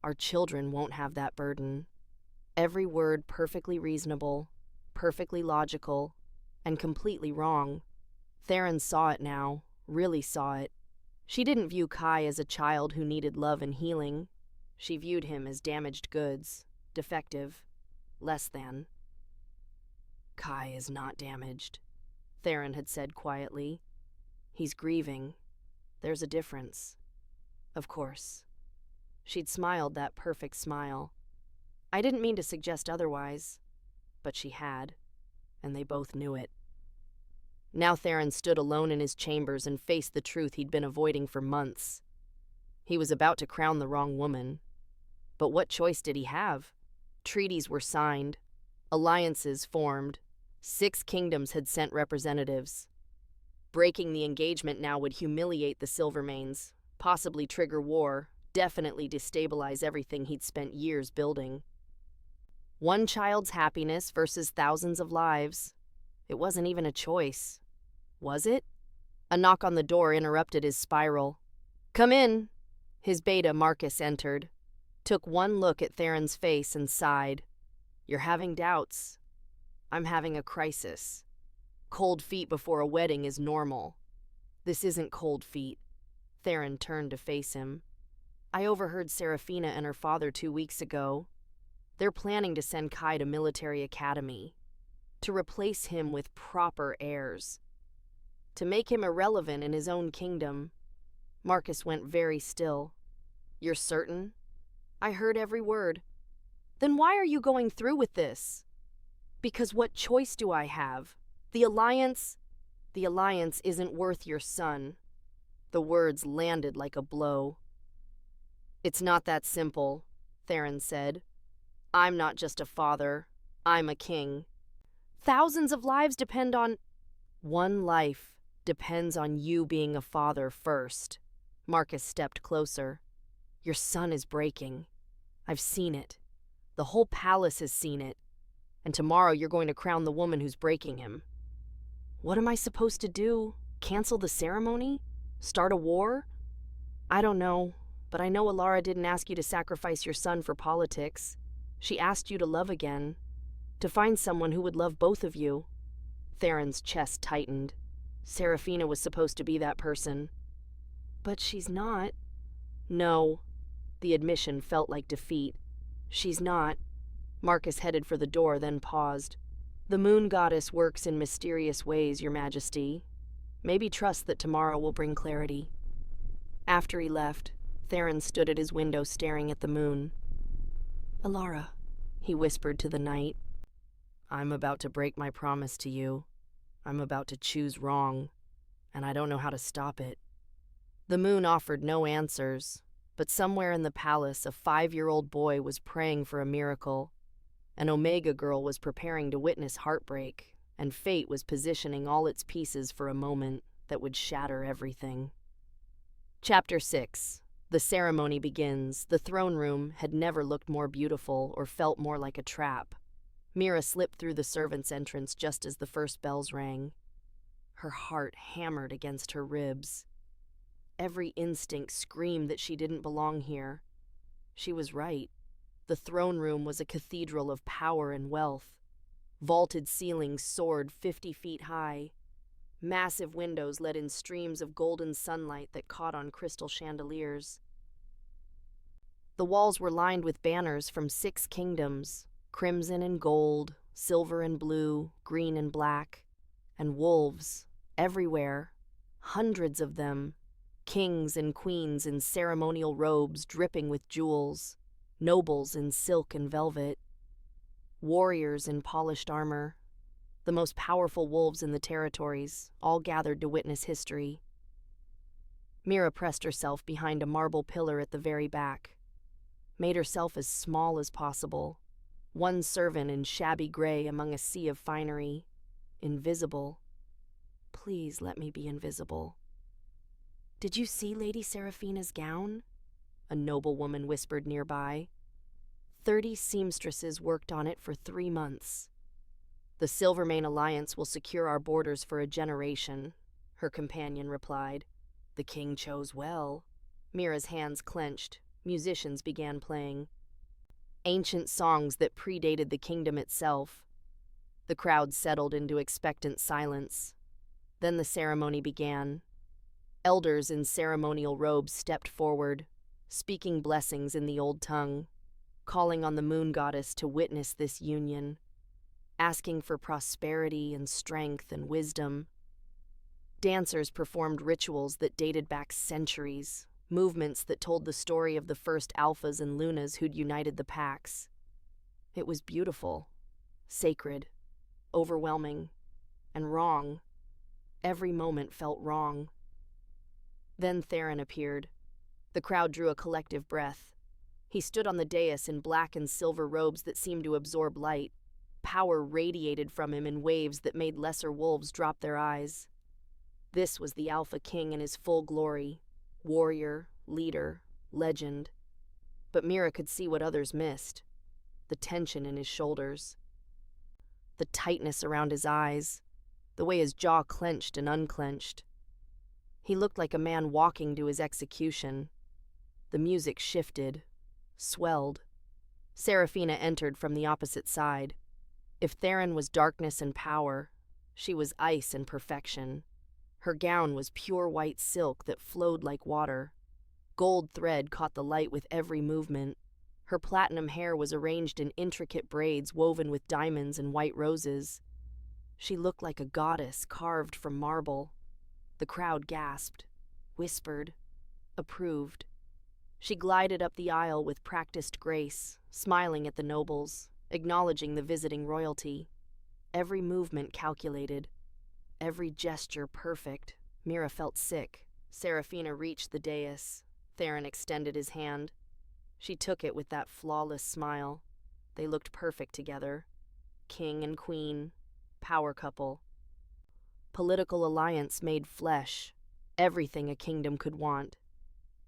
Our children won't have that burden." Every word perfectly reasonable, perfectly logical, and completely wrong. Theron saw it now, really saw it. She didn't view Kai as a child who needed love and healing. She viewed him as damaged goods, defective, less than. "Kai is not damaged," Theron had said quietly. "He's grieving. There's a difference." "Of course." She'd smiled that perfect smile. I didn't mean to suggest otherwise, but she had, and they both knew it. Now Theron stood alone in his chambers and faced the truth he'd been avoiding for months. He was about to crown the wrong woman. But what choice did he have? Treaties were signed, alliances formed, 6 kingdoms had sent representatives. Breaking the engagement now would humiliate the Silvermanes, possibly trigger war, definitely destabilize everything he'd spent years building. One child's happiness versus thousands of lives. It wasn't even a choice. Was it? A knock on the door interrupted his spiral. "Come in." His beta, Marcus, entered, took one look at Theron's face and sighed. "You're having doubts." "I'm having a crisis. Cold feet before a wedding is normal." "This isn't cold feet." Theron turned to face him. "I overheard Seraphina and her father 2 weeks ago. They're planning to send Kai to military academy, to replace him with proper heirs, to make him irrelevant in his own kingdom." Marcus went very still. "You're certain?" "I heard every word." "Then why are you going through with this?" "Because what choice do I have? The alliance isn't worth your son." The words landed like a blow. "It's not that simple," Theron said. "I'm not just a father. I'm a king. Thousands of lives depend on—" "One life depends on you being a father first." Marcus stepped closer. "Your son is breaking. I've seen it. The whole palace has seen it. And tomorrow you're going to crown the woman who's breaking him." "What am I supposed to do? Cancel the ceremony? Start a war?" "I don't know, But I know Alara didn't ask you to sacrifice your son for politics. She asked you to love again, to find someone who would love both of you." Theron's chest tightened. Seraphina was supposed to be that person. "But she's not." "No." The admission felt like defeat. "She's not." Marcus headed for the door, then paused. "The moon goddess works in mysterious ways, Your Majesty. Maybe trust that tomorrow will bring clarity." After he left, Theron stood at his window staring at the moon. "Alara," he whispered to the night, "I'm about to break my promise to you. I'm about to choose wrong, and I don't know how to stop it." The moon offered no answers, but somewhere in the palace a 5-year-old boy was praying for a miracle. An Omega girl was preparing to witness heartbreak, and fate was positioning all its pieces for a moment that would shatter everything. Chapter 6. The ceremony begins. The throne room had never looked more beautiful or felt more like a trap. Mira slipped through the servants' entrance just as the first bells rang. Her heart hammered against her ribs. Every instinct screamed that she didn't belong here. She was right. The throne room was a cathedral of power and wealth. Vaulted ceilings soared 50 feet high. Massive windows let in streams of golden sunlight that caught on crystal chandeliers. The walls were lined with banners from 6 kingdoms, crimson and gold, silver and blue, green and black, and wolves everywhere, hundreds of them, kings and queens in ceremonial robes dripping with jewels, nobles in silk and velvet, warriors in polished armor, the most powerful wolves in the territories, all gathered to witness history. Mira pressed herself behind a marble pillar at the very back, made herself as small as possible, one servant in shabby gray among a sea of finery, invisible. Please let me be invisible. "Did you see Lady Seraphina's gown?" a noblewoman whispered nearby. 30 seamstresses worked on it for 3 months. "The Silvermane Alliance will secure our borders for a generation," her companion replied. "The king chose well." Mira's hands clenched. Musicians began playing. Ancient songs that predated the kingdom itself. The crowd settled into expectant silence. Then the ceremony began. Elders in ceremonial robes stepped forward, speaking blessings in the old tongue, calling on the moon goddess to witness this union, asking for prosperity and strength and wisdom. Dancers performed rituals that dated back centuries, movements that told the story of the first alphas and lunas who'd united the packs. It was beautiful, sacred, overwhelming, and wrong. Every moment felt wrong. Then Theron appeared. The crowd drew a collective breath. He stood on the dais in black and silver robes that seemed to absorb light. Power radiated from him in waves that made lesser wolves drop their eyes. This was the Alpha King in his full glory. Warrior, leader, legend. But Mira could see what others missed. The tension in his shoulders. The tightness around his eyes. The way his jaw clenched and unclenched. He looked like a man walking to his execution. The music shifted, swelled. Seraphina entered from the opposite side. If Theron was darkness and power, she was ice and perfection. Her gown was pure white silk that flowed like water. Gold thread caught the light with every movement. Her platinum hair was arranged in intricate braids woven with diamonds and white roses. She looked like a goddess carved from marble. The crowd gasped, whispered, approved. She glided up the aisle with practiced grace, smiling at the nobles, acknowledging the visiting royalty. Every movement calculated, every gesture perfect. Mira felt sick. Seraphina reached the dais. Theron extended his hand. She took it with that flawless smile. They looked perfect together. King and queen, power couple. Political alliance made flesh. Everything a kingdom could want.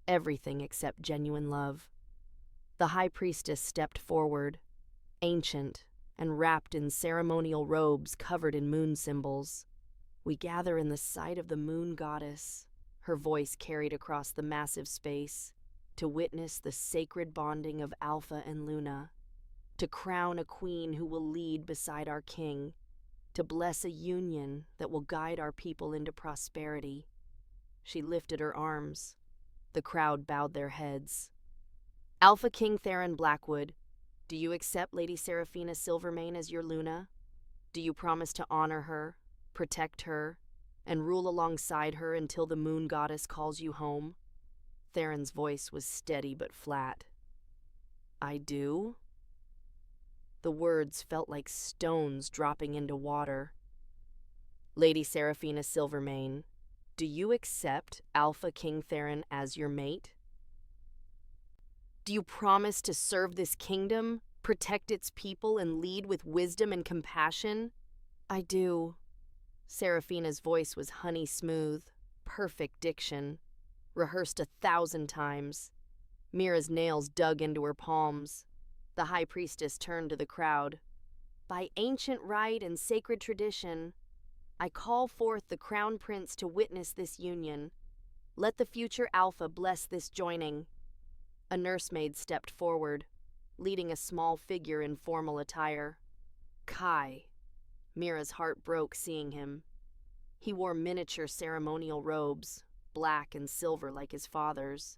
Everything except genuine love. The high priestess stepped forward, ancient and wrapped in ceremonial robes covered in moon symbols. "We gather in the sight of the moon goddess," her voice carried across the massive space. to witness the sacred bonding of Alpha and Luna, to crown a queen who will lead beside our king, to bless a union that will guide our people into prosperity. She lifted her arms. The crowd bowed their heads. Alpha King Theron Blackwood, do you accept Lady Seraphina Silvermane as your Luna? Do you promise to honor her, protect her, and rule alongside her until the moon goddess calls you home? Theron's voice was steady but flat. I do. The words felt like stones dropping into water. Lady Seraphina Silvermane, do you accept Alpha King Theron as your mate? Do you promise to serve this kingdom, protect its people, and lead with wisdom and compassion? I do. Seraphina's voice was honey smooth, perfect diction, rehearsed 1,000 times. Mira's nails dug into her palms. The high priestess turned to the crowd. By ancient right and sacred tradition, I call forth the crown prince to witness this union. Let the future Alpha bless this joining. A nursemaid stepped forward, leading a small figure in formal attire. Kai. Mira's heart broke seeing him. He wore miniature ceremonial robes, black and silver like his father's.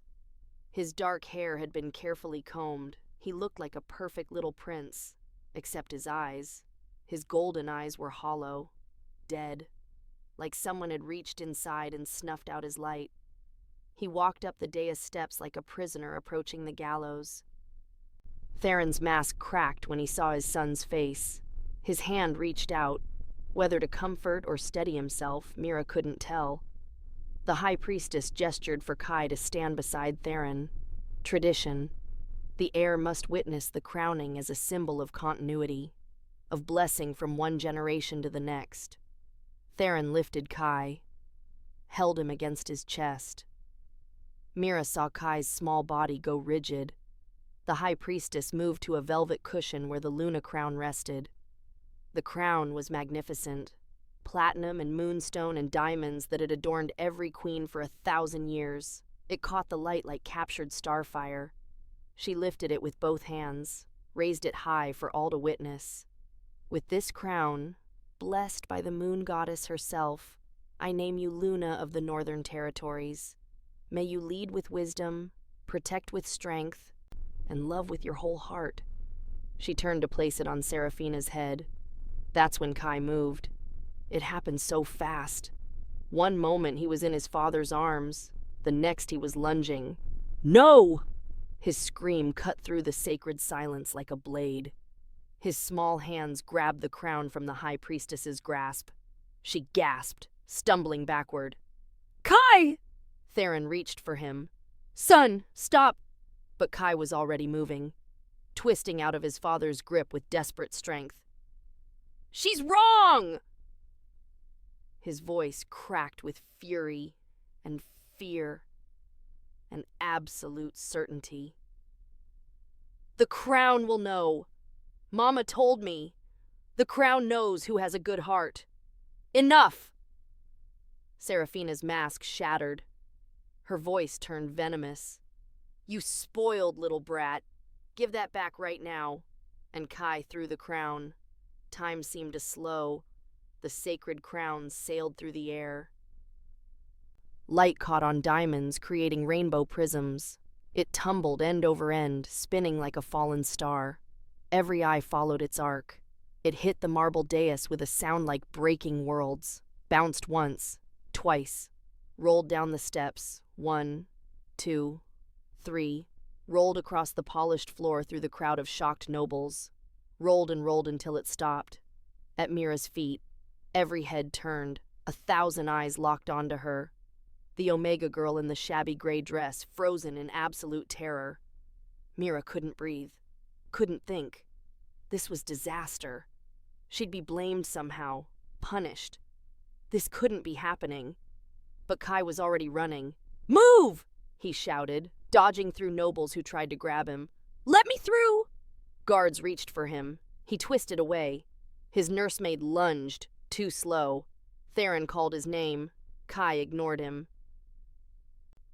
His dark hair had been carefully combed. He looked like a perfect little prince, except his eyes. His golden eyes were hollow, dead, like someone had reached inside and snuffed out his light. He walked up the dais steps like a prisoner approaching the gallows. Theron's mask cracked when he saw his son's face. His hand reached out. Whether to comfort or steady himself, Mira couldn't tell. The high priestess gestured for Kai to stand beside Theron. Tradition. The heir must witness the crowning as a symbol of continuity, of blessing from one generation to the next. Theron lifted Kai, held him against his chest. Mira saw Kai's small body go rigid. The high priestess moved to a velvet cushion where the Luna crown rested. The crown was magnificent, platinum and moonstone and diamonds that had adorned every queen for 1,000 years. It caught the light like captured starfire. She lifted it with both hands, raised it high for all to witness. With this crown, blessed by the moon goddess herself, I name you Luna of the Northern Territories. May you lead with wisdom, protect with strength, and love with your whole heart. She turned to place it on Seraphina's head. That's when Kai moved. It happened so fast. One moment he was in his father's arms, the next he was lunging. No! His scream cut through the sacred silence like a blade. His small hands grabbed the crown from the high priestess's grasp. She gasped, stumbling backward. Kai! Theron reached for him. Son, stop! But Kai was already moving, twisting out of his father's grip with desperate strength. She's wrong! His voice cracked with fury and fear and absolute certainty. The crown will know. Mama told me. The crown knows who has a good heart. Enough! Seraphina's mask shattered. Her voice turned venomous. You spoiled little brat. Give that back right now. And Kai threw the crown. Time seemed to slow. The sacred crown sailed through the air. Light caught on diamonds, creating rainbow prisms. It tumbled end over end, spinning like a fallen star. Every eye followed its arc. It hit the marble dais with a sound like breaking worlds. Bounced once, twice. Rolled down the steps. 1, 2, 3. Rolled across the polished floor through the crowd of shocked nobles. Rolled and rolled until it stopped. At Mira's feet, every head turned. 1,000 eyes locked onto her. The Omega girl in the shabby gray dress, frozen in absolute terror. Mira couldn't breathe, couldn't think. This was disaster. She'd be blamed somehow, punished. This couldn't be happening. But Kai was already running. Move! He shouted, dodging through nobles who tried to grab him. Let me through! Guards reached for him. He twisted away. His nursemaid lunged, too slow. Theron called his name. Kai ignored him.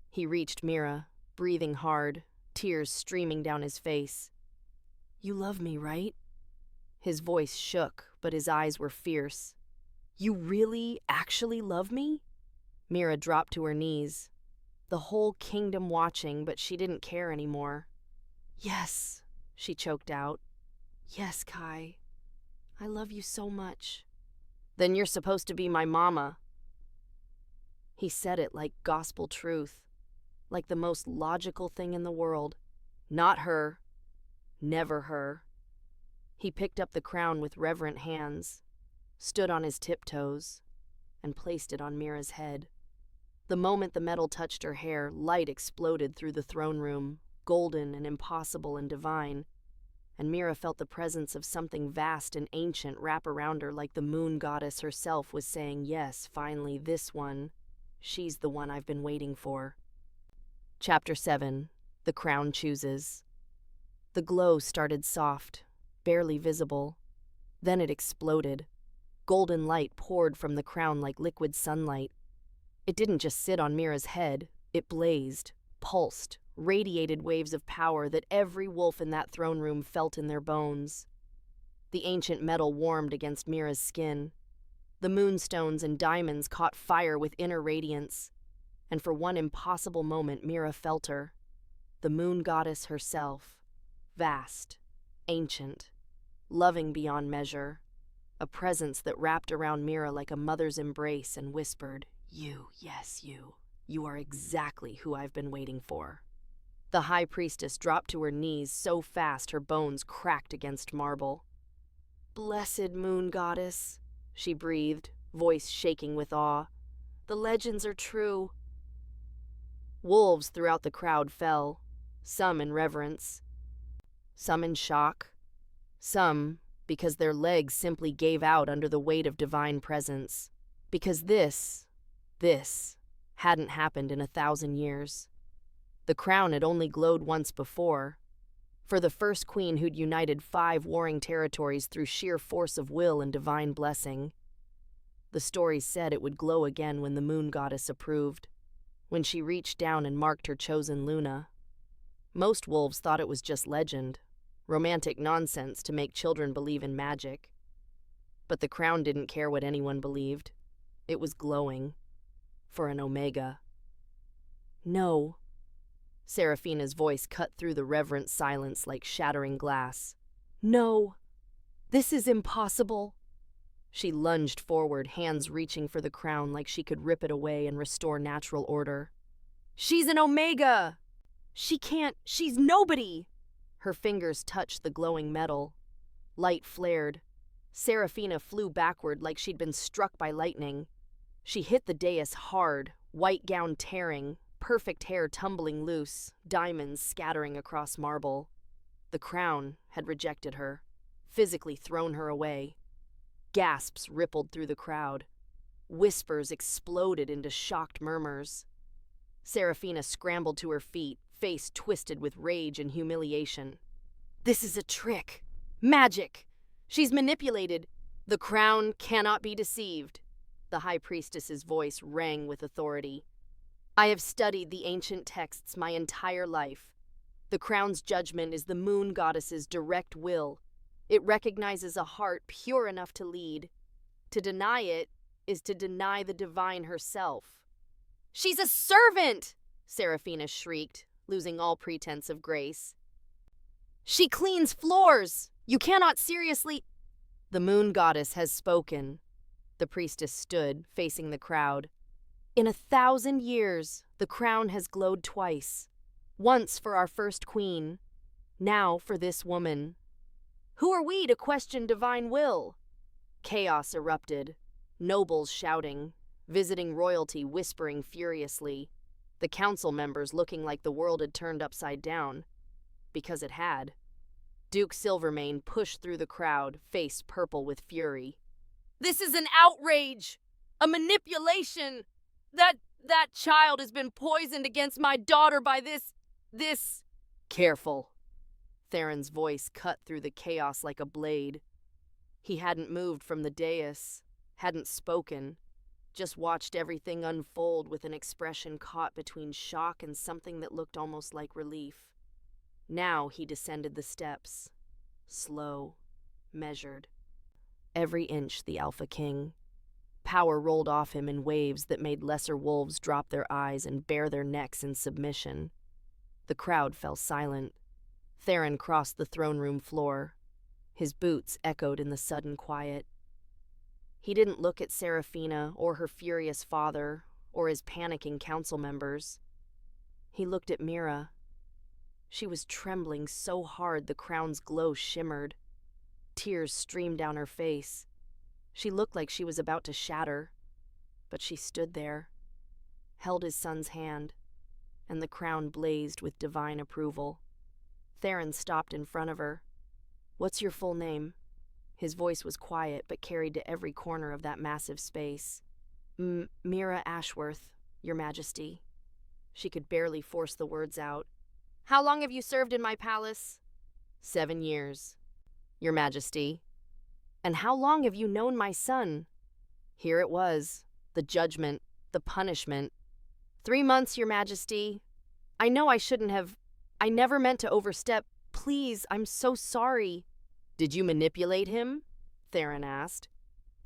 He reached Mira, breathing hard, tears streaming down his face. "You love me, right?" His voice shook, but his eyes were fierce. "You really, actually love me?" Mira dropped to her knees, the whole kingdom watching, but she didn't care anymore. "Yes," she choked out. "Yes, Kai. I love you so much." "Then you're supposed to be my mama." He said it like gospel truth, like the most logical thing in the world. Not her. Never her. He picked up the crown with reverent hands, stood on his tiptoes, and placed it on Mira's head. The moment the metal touched her hair, light exploded through the throne room, golden and impossible and divine, and Mira felt the presence of something vast and ancient wrap around her like the moon goddess herself was saying, "Yes, finally, this one. She's the one I've been waiting for." Chapter 7. The Crown Chooses. The glow started soft, barely visible. Then it exploded. Golden light poured from the crown like liquid sunlight. It didn't just sit on Mira's head. It blazed, pulsed, radiated waves of power that every wolf in that throne room felt in their bones. The ancient metal warmed against Mira's skin. The moonstones and diamonds caught fire with inner radiance. And for one impossible moment, Mira felt her. The moon goddess herself. Vast, ancient, loving beyond measure. A presence that wrapped around Mira like a mother's embrace and whispered, "You, yes, you. You are exactly who I've been waiting for." The high priestess dropped to her knees so fast her bones cracked against marble. "Blessed moon goddess," she breathed, voice shaking with awe. "The legends are true." Wolves throughout the crowd fell, some in reverence, some in shock, some because their legs simply gave out under the weight of divine presence, because this hadn't happened in 1,000 years. The crown had only glowed once before, for the first queen who'd united 5 warring territories through sheer force of will and divine blessing. The stories said it would glow again when the moon goddess approved, when she reached down and marked her chosen Luna. Most wolves thought it was just legend, romantic nonsense to make children believe in magic. But the crown didn't care what anyone believed. It was glowing. For an Omega. "No." Seraphina's voice cut through the reverent silence like shattering glass. "No. This is impossible." She lunged forward, hands reaching for the crown like she could rip it away and restore natural order. "She's an Omega! She can't, she's nobody!" Her fingers touched the glowing metal. Light flared. Seraphina flew backward like she'd been struck by lightning. She hit the dais hard, white gown tearing, perfect hair tumbling loose, diamonds scattering across marble. The crown had rejected her, physically thrown her away. Gasps rippled through the crowd. Whispers exploded into shocked murmurs. Seraphina scrambled to her feet, face twisted with rage and humiliation. "This is a trick. Magic. She's manipulated. The crown cannot be deceived." The high priestess's voice rang with authority. "I have studied the ancient texts my entire life. The crown's judgment is the moon goddess's direct will. It recognizes a heart pure enough to lead. To deny it is to deny the divine herself." "She's a servant!" Seraphina shrieked, losing all pretense of grace. "She cleans floors! You cannot seriously—" "The moon goddess has spoken." The priestess stood, facing the crowd. "In 1,000 years, the crown has glowed twice. Once for our first queen, now for this woman. Who are we to question divine will?" Chaos erupted, nobles shouting, visiting royalty whispering furiously, the council members looking like the world had turned upside down. Because it had. Duke Silvermane pushed through the crowd, face purple with fury. "This is an outrage! A manipulation! That child has been poisoned against my daughter by this... Careful." Theron's voice cut through the chaos like a blade. He hadn't moved from the dais, hadn't spoken, just watched everything unfold with an expression caught between shock and something that looked almost like relief. Now he descended the steps, slow, measured. Every inch the Alpha King. Power rolled off him in waves that made lesser wolves drop their eyes and bare their necks in submission. The crowd fell silent. Theron crossed the throne room floor. His boots echoed in the sudden quiet. He didn't look at Seraphina or her furious father or his panicking council members. He looked at Mira. She was trembling so hard the crown's glow shimmered. Tears streamed down her face. She looked like she was about to shatter, but she stood there, held his son's hand, and the crown blazed with divine approval. Theron stopped in front of her. "What's your full name?" His voice was quiet but carried to every corner of that massive space. "Mira Ashworth, Your Majesty." She could barely force the words out. "How long have you served in my palace?" 7 years, Your Majesty." "And how long have you known my son?" Here it was, the judgment, the punishment. 3 months, Your Majesty. I know I shouldn't have. I never meant to overstep. Please, I'm so sorry." "Did you manipulate him?" Theron asked.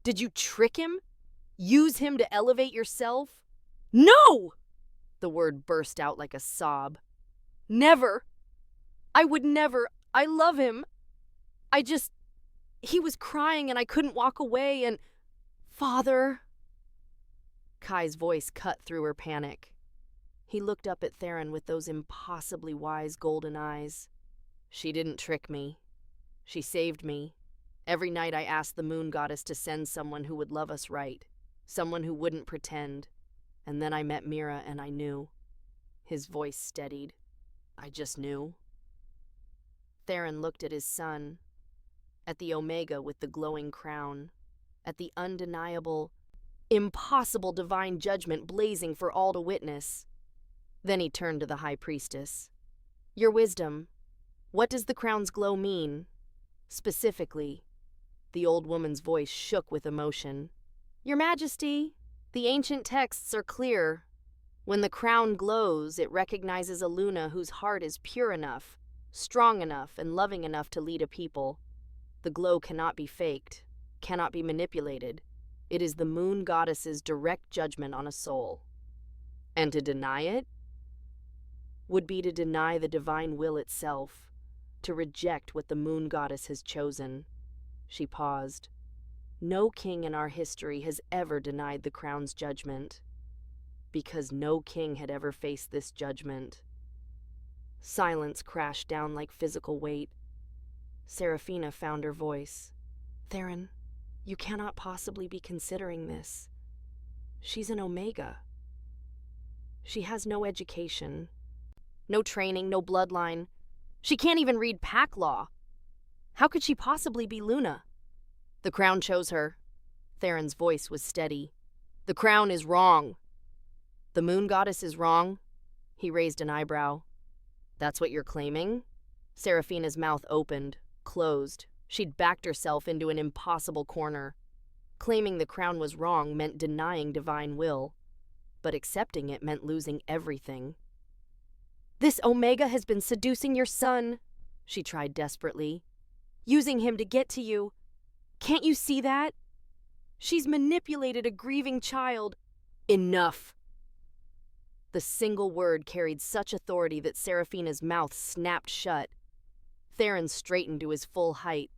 "Did you trick him? Use him to elevate yourself?" "No!" The word burst out like a sob. "Never. I would never. I love him. He was crying and I couldn't walk away and... Father..." Kai's voice cut through her panic. He looked up at Theron with those impossibly wise golden eyes. "She didn't trick me. She saved me. Every night I asked the moon goddess to send someone who would love us right, someone who wouldn't pretend. And then I met Mira and I knew." His voice steadied. "I just knew." Theron looked at his son, at the Omega with the glowing crown, at the undeniable, impossible divine judgment blazing for all to witness. Then he turned to the High Priestess. "Your wisdom, what does the crown's glow mean? Specifically." The old woman's voice shook with emotion. "Your Majesty, the ancient texts are clear. When the crown glows, it recognizes a Luna whose heart is pure enough, strong enough, and loving enough to lead a people. The glow cannot be faked, cannot be manipulated. It is the moon goddess's direct judgment on a soul. And to deny it would be to deny the divine will itself, to reject what the moon goddess has chosen." She paused. "No king in our history has ever denied the crown's judgment, because no king had ever faced this judgment." Silence crashed down like physical weight. Seraphina found her voice. "Theron, you cannot possibly be considering this. She's an Omega. She has no education, no training, no bloodline. She can't even read pack law. How could she possibly be Luna?" "The crown chose her." Theron's voice was steady. "The crown is wrong." "The moon goddess is wrong?" He raised an eyebrow. "That's what you're claiming?" Seraphina's mouth opened, closed. She'd backed herself into an impossible corner. Claiming the crown was wrong meant denying divine will, but accepting it meant losing everything. "This Omega has been seducing your son," she tried desperately. "Using him to get to you. Can't you see that? She's manipulated a grieving child." "Enough!" The single word carried such authority that Seraphina's mouth snapped shut. Theron straightened to his full height.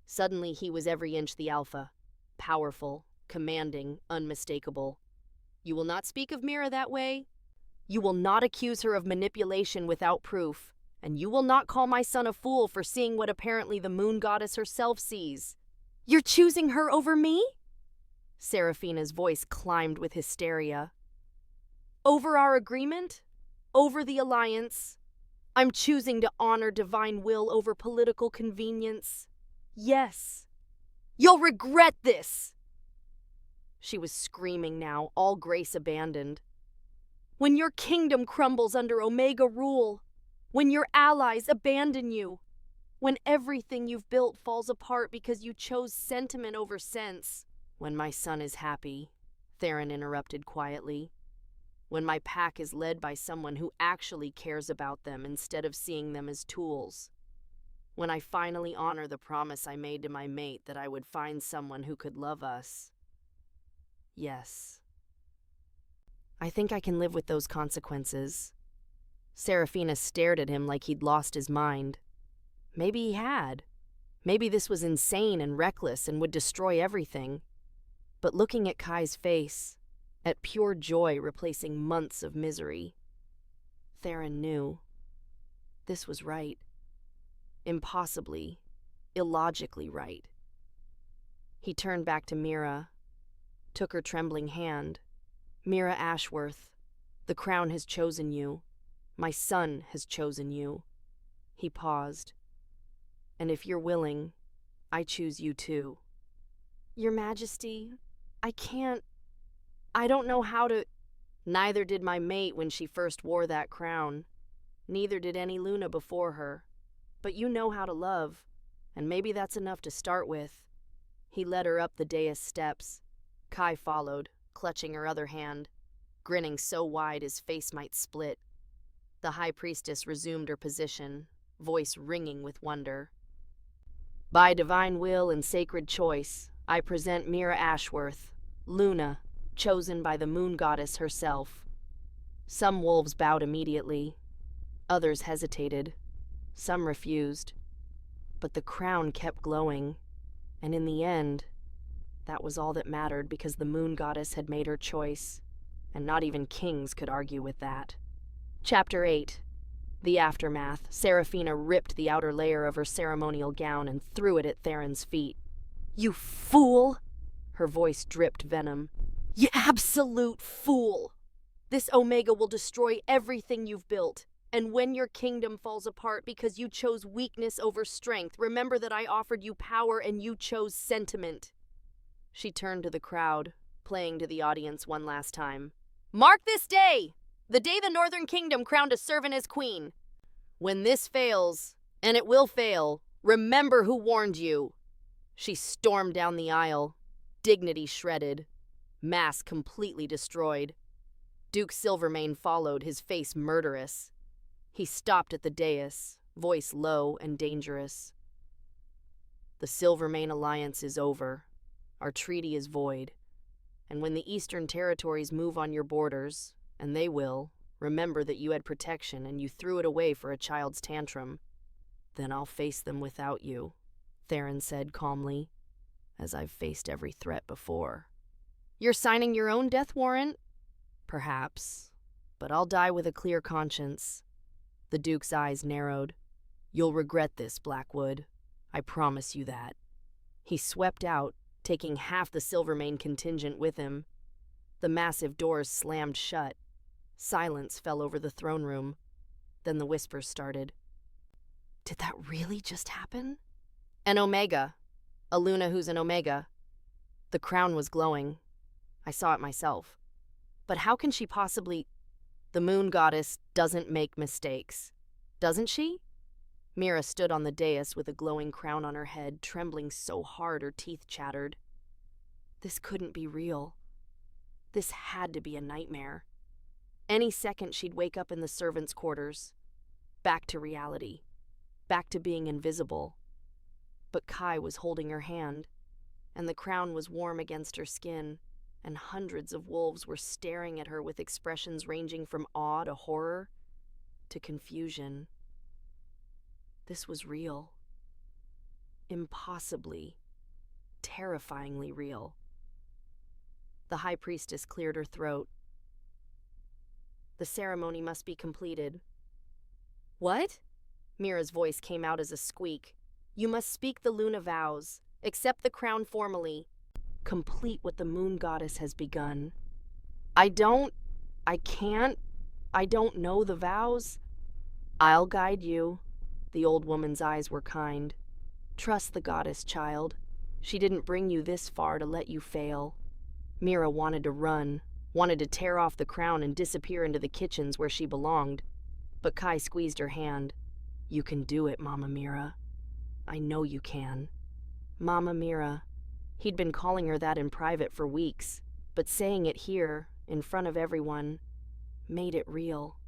Suddenly he was every inch the Alpha. Powerful, commanding, unmistakable. "You will not speak of Mira that way. You will not accuse her of manipulation without proof. And you will not call my son a fool for seeing what apparently the moon goddess herself sees." "You're choosing her over me?" Seraphina's voice climbed with hysteria. "Over our agreement? Over the alliance? I'm choosing to honor divine will over political convenience. Yes. You'll regret this!" She was screaming now, all grace abandoned. "When your kingdom crumbles under Omega rule, when your allies abandon you, when everything you've built falls apart because you chose sentiment over sense, when my son is happy," Theron interrupted quietly. When my pack is led by someone who actually cares about them instead of seeing them as tools. When I finally honor the promise I made to my mate that I would find someone who could love us. Yes. I think I can live with those consequences. Seraphina stared at him like he'd lost his mind. Maybe he had. Maybe this was insane and reckless and would destroy everything. But looking at Kai's face, at pure joy replacing months of misery, Theron knew. This was right. Impossibly, illogically right. He turned back to Mira, took her trembling hand. Mira Ashworth, the crown has chosen you. My son has chosen you. He paused. And if you're willing, I choose you too. Your Majesty, I don't know how to. Neither did my mate when she first wore that crown. Neither did any Luna before her. But you know how to love, and maybe that's enough to start with. He led her up the dais steps. Kai followed, clutching her other hand, grinning so wide his face might split. The high priestess resumed her position, voice ringing with wonder. By divine will and sacred choice, I present Mira Ashworth, Luna, chosen by the moon goddess herself. Some wolves bowed immediately. Others hesitated. Some refused. But the crown kept glowing, and in the end, that was all that mattered because the moon goddess had made her choice, and not even kings could argue with that. Chapter 8. The aftermath. Seraphina ripped the outer layer of her ceremonial gown and threw it at Theron's feet. You fool! Her voice dripped venom. You absolute fool! This Omega will destroy everything you've built. And when your kingdom falls apart because you chose weakness over strength, remember that I offered you power and you chose sentiment. She turned to the crowd, playing to the audience one last time. Mark this day! The day the Northern Kingdom crowned a servant as queen. When this fails, and it will fail, remember who warned you. She stormed down the aisle, dignity shredded, mask completely destroyed. Duke Silvermane followed, his face murderous. He stopped at the dais, voice low and dangerous. The Silvermane alliance is over. Our treaty is void. And when the Eastern Territories move on your borders, and they will, remember that you had protection and you threw it away for a child's tantrum. Then I'll face them without you, Theron said calmly, as I've faced every threat before. You're signing your own death warrant? Perhaps, but I'll die with a clear conscience. The Duke's eyes narrowed. You'll regret this, Blackwood. I promise you that. He swept out, taking half the Silvermane contingent with him. The massive doors slammed shut. Silence fell over the throne room. Then the whispers started. Did that really just happen? An Omega. A Luna who's an Omega. The crown was glowing. I saw it myself. But how can she possibly... The moon goddess doesn't make mistakes. Doesn't she? Mira stood on the dais with a glowing crown on her head, trembling so hard her teeth chattered. This couldn't be real. This had to be a nightmare. Any second she'd wake up in the servants' quarters. Back to reality. Back to being invisible. But Kai was holding her hand, and the crown was warm against her skin, and hundreds of wolves were staring at her with expressions ranging from awe to horror to confusion. This was real. Impossibly, terrifyingly real. The high priestess cleared her throat. The ceremony must be completed. What? Mira's voice came out as a squeak. You must speak the Luna vows, accept the crown formally, complete what the moon goddess has begun. I don't know the vows. I'll guide you. The old woman's eyes were kind. Trust the goddess, child. She didn't bring you this far to let you fail. Mira wanted to run, wanted to tear off the crown and disappear into the kitchens where she belonged. But Kai squeezed her hand. You can do it, Mama Mira. I know you can. Mama Mira. He'd been calling her that in private for weeks. But saying it here, in front of everyone, made it real.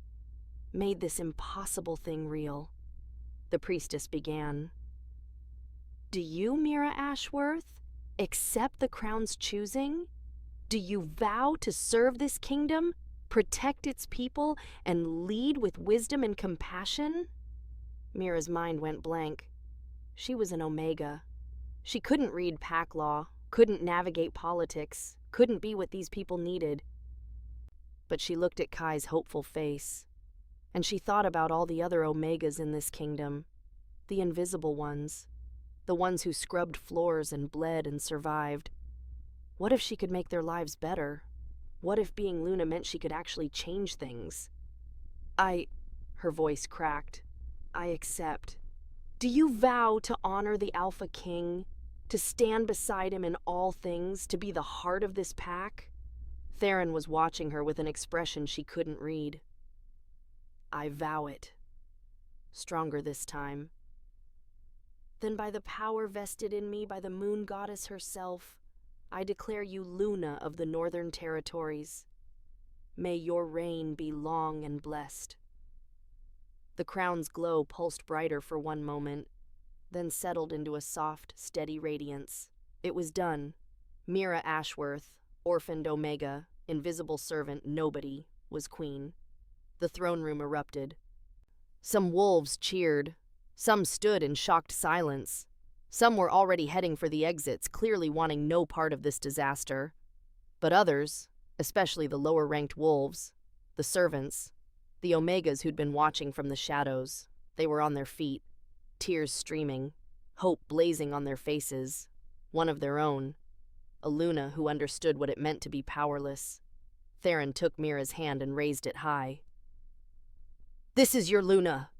Made this impossible thing real. The priestess began. Do you, Mira Ashworth, accept the crown's choosing? Do you vow to serve this kingdom, protect its people, and lead with wisdom and compassion? Mira's mind went blank. She was an Omega. She couldn't read pack law, couldn't navigate politics, couldn't be what these people needed. But she looked at Kai's hopeful face, and she thought about all the other Omegas in this kingdom, the invisible ones, the ones who scrubbed floors and bled and survived. What if she could make their lives better? What if being Luna meant she could actually change things? Her voice cracked. I accept. Do you vow to honor the Alpha King, to stand beside him in all things, to be the heart of this pack? Theron was watching her with an expression she couldn't read. I vow it. Stronger this time. Then by the power vested in me by the moon goddess herself, I declare you Luna of the Northern Territories. May your reign be long and blessed. The crown's glow pulsed brighter for one moment, then settled into a soft, steady radiance. It was done. Mira Ashworth, orphaned Omega, invisible servant nobody, was queen. The throne room erupted. Some wolves cheered. Some stood in shocked silence. Some were already heading for the exits, clearly wanting no part of this disaster. But others, especially the lower-ranked wolves, the servants, the Omegas who'd been watching from the shadows, they were on their feet, tears streaming, hope blazing on their faces, one of their own, a Luna who understood what it meant to be powerless. Theron took Mira's hand and raised it high. This is your Luna.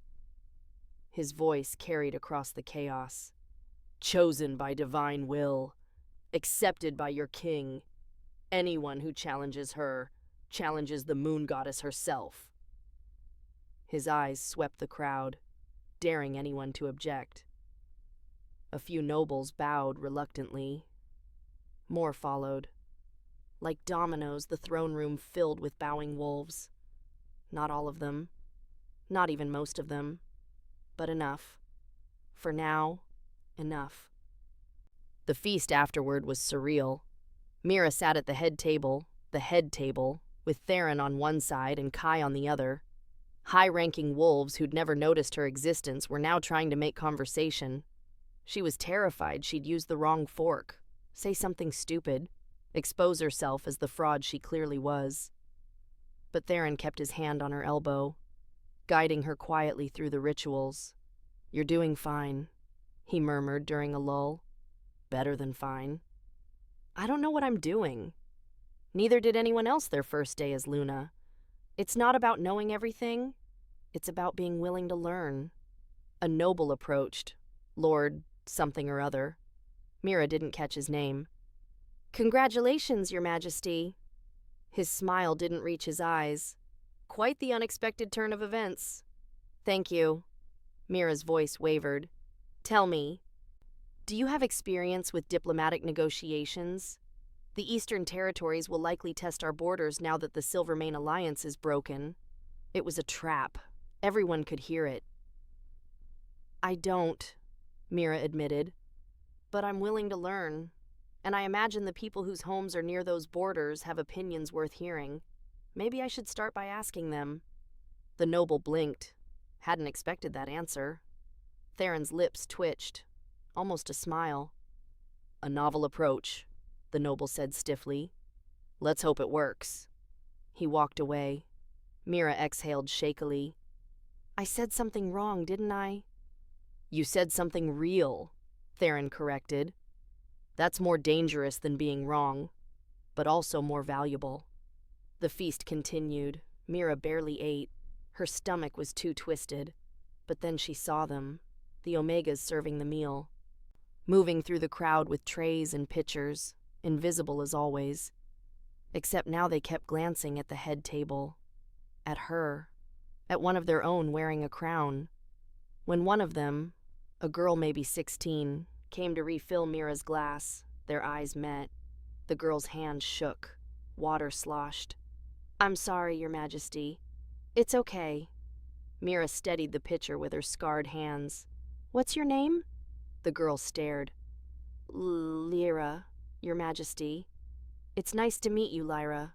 His voice carried across the chaos. Chosen by divine will, accepted by your king. Anyone who challenges her challenges the moon goddess herself. His eyes swept the crowd, daring anyone to object. A few nobles bowed reluctantly. More followed. Like dominoes, the throne room filled with bowing wolves. Not all of them. Not even most of them. But enough. For now, enough. The feast afterward was surreal. Mira sat at the head table, with Theron on one side and Kai on the other. High-ranking wolves who'd never noticed her existence were now trying to make conversation. She was terrified she'd use the wrong fork, say something stupid, expose herself as the fraud she clearly was. But Theron kept his hand on her elbow, guiding her quietly through the rituals. You're doing fine, he murmured during a lull. Better than fine. I don't know what I'm doing. Neither did anyone else their first day as Luna. It's not about knowing everything. It's about being willing to learn. A noble approached, Lord something or other. Mira didn't catch his name. Congratulations, Your Majesty. His smile didn't reach his eyes. Quite the unexpected turn of events. Thank you. Mira's voice wavered. Tell me, do you have experience with diplomatic negotiations? The Eastern Territories will likely test our borders now that the Silvermane Alliance is broken. It was a trap. Everyone could hear it. I don't, Mira admitted. But I'm willing to learn. And I imagine the people whose homes are near those borders have opinions worth hearing. Maybe I should start by asking them. The noble blinked. Hadn't expected that answer. Theron's lips twitched. Almost a smile. A novel approach, the noble said stiffly. Let's hope it works. He walked away. Mira exhaled shakily. I said something wrong, didn't I? You said something real, Theron corrected. That's more dangerous than being wrong, but also more valuable. The feast continued. Mira barely ate. Her stomach was too twisted. But then she saw them, the Omegas serving the meal, moving through the crowd with trays and pitchers, invisible as always. Except now they kept glancing at the head table, at her, at one of their own wearing a crown. When one of them, a girl maybe 16, came to refill Mira's glass, their eyes met. The girl's hand shook. Water sloshed. "I'm sorry, Your Majesty." "It's okay." Mira steadied the pitcher with her scarred hands. "What's your name?" The girl stared. "Lyra, Your Majesty." "It's nice to meet you, Lyra.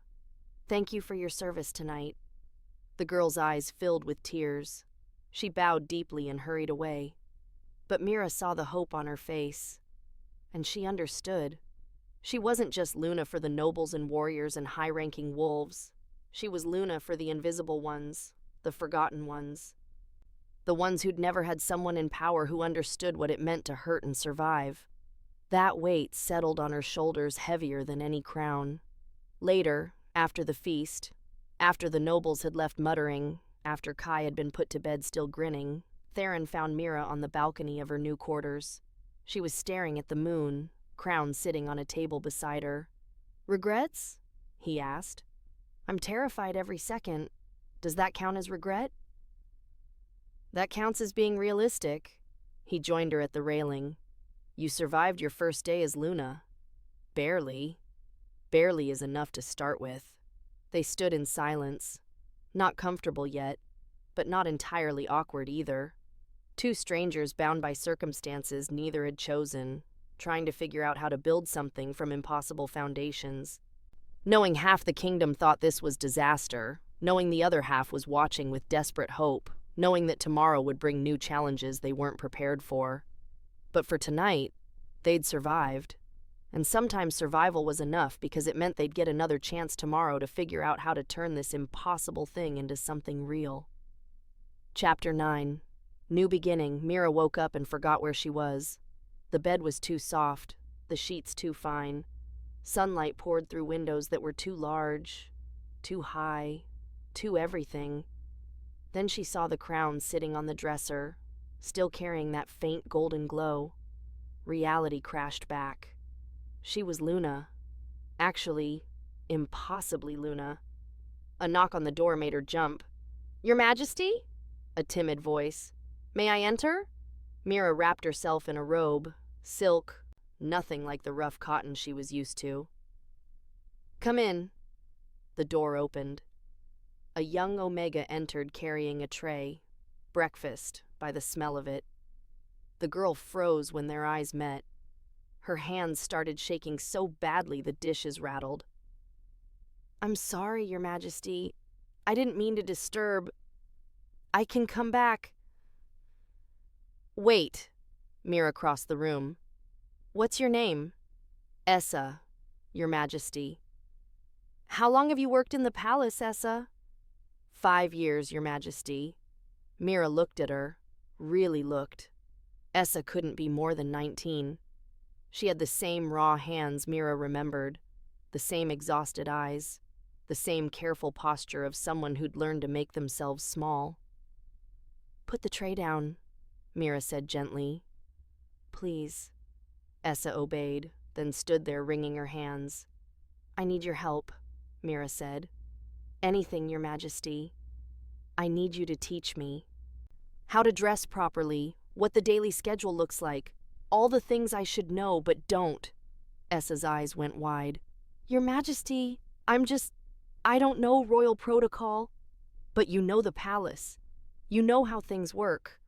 Thank you for your service tonight." The girl's eyes filled with tears. She bowed deeply and hurried away. But Mira saw the hope on her face, and she understood. She wasn't just Luna for the nobles and warriors and high-ranking wolves. She was Luna for the invisible ones, the forgotten ones. The ones who'd never had someone in power who understood what it meant to hurt and survive. That weight settled on her shoulders heavier than any crown. Later, after the feast, after the nobles had left muttering, after Kai had been put to bed still grinning, Theron found Mira on the balcony of her new quarters. She was staring at the moon, Crown sitting on a table beside her. "Regrets?" he asked. "I'm terrified every second. Does that count as regret?" "That counts as being realistic." He joined her at the railing. "You survived your first day as Luna." "Barely. Barely is enough to start with." They stood in silence. Not comfortable yet, but not entirely awkward either. Two strangers bound by circumstances neither had chosen, trying to figure out how to build something from impossible foundations. Knowing half the kingdom thought this was disaster, knowing the other half was watching with desperate hope, knowing that tomorrow would bring new challenges they weren't prepared for. But for tonight, they'd survived. And sometimes survival was enough because it meant they'd get another chance tomorrow to figure out how to turn this impossible thing into something real. Chapter 9. New beginning. Mira woke up and forgot where she was. The bed was too soft, the sheets too fine. Sunlight poured through windows that were too large, too high, too everything. Then she saw the crown sitting on the dresser, still carrying that faint golden glow. Reality crashed back. She was Luna. Actually, impossibly Luna. A knock on the door made her jump. "Your Majesty?" A timid voice. "May I enter?" Mira wrapped herself in a robe, silk, nothing like the rough cotton she was used to. "Come in." The door opened. A young Omega entered carrying a tray. Breakfast, by the smell of it. The girl froze when their eyes met. Her hands started shaking so badly the dishes rattled. "I'm sorry, Your Majesty. I didn't mean to disturb. I can come back." "Wait." Mira crossed the room. "What's your name?" "Essa, Your Majesty." "How long have you worked in the palace, Essa?" 5 years, Your Majesty." Mira looked at her, really looked. Essa couldn't be more than 19. She had the same raw hands Mira remembered, the same exhausted eyes, the same careful posture of someone who'd learned to make themselves small. "Put the tray down," Mira said gently. "Please." Essa obeyed, then stood there wringing her hands. "I need your help," Mira said. "Anything, Your Majesty. I need you to teach me. How to dress properly, what the daily schedule looks like, all the things I should know but don't." Essa's eyes went wide. "Your Majesty, I don't know royal protocol." "But you know the palace. You know how things work.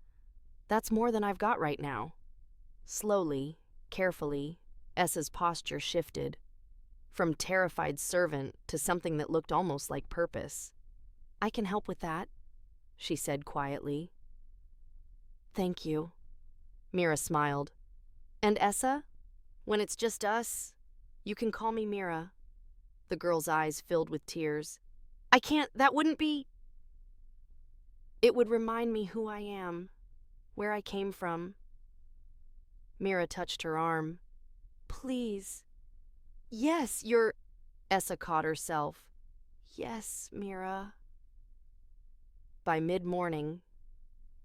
That's more than I've got right now." Slowly, carefully, Essa's posture shifted. From terrified servant to something that looked almost like purpose. "I can help with that," she said quietly. "Thank you." Mira smiled. "And Essa? When it's just us, you can call me Mira." The girl's eyes filled with tears. "I can't, that wouldn't be..." "It would remind me who I am, where I came from." Mira touched her arm. "Please." "Yes, you're..." Essa caught herself. "Yes, Mira." By mid-morning,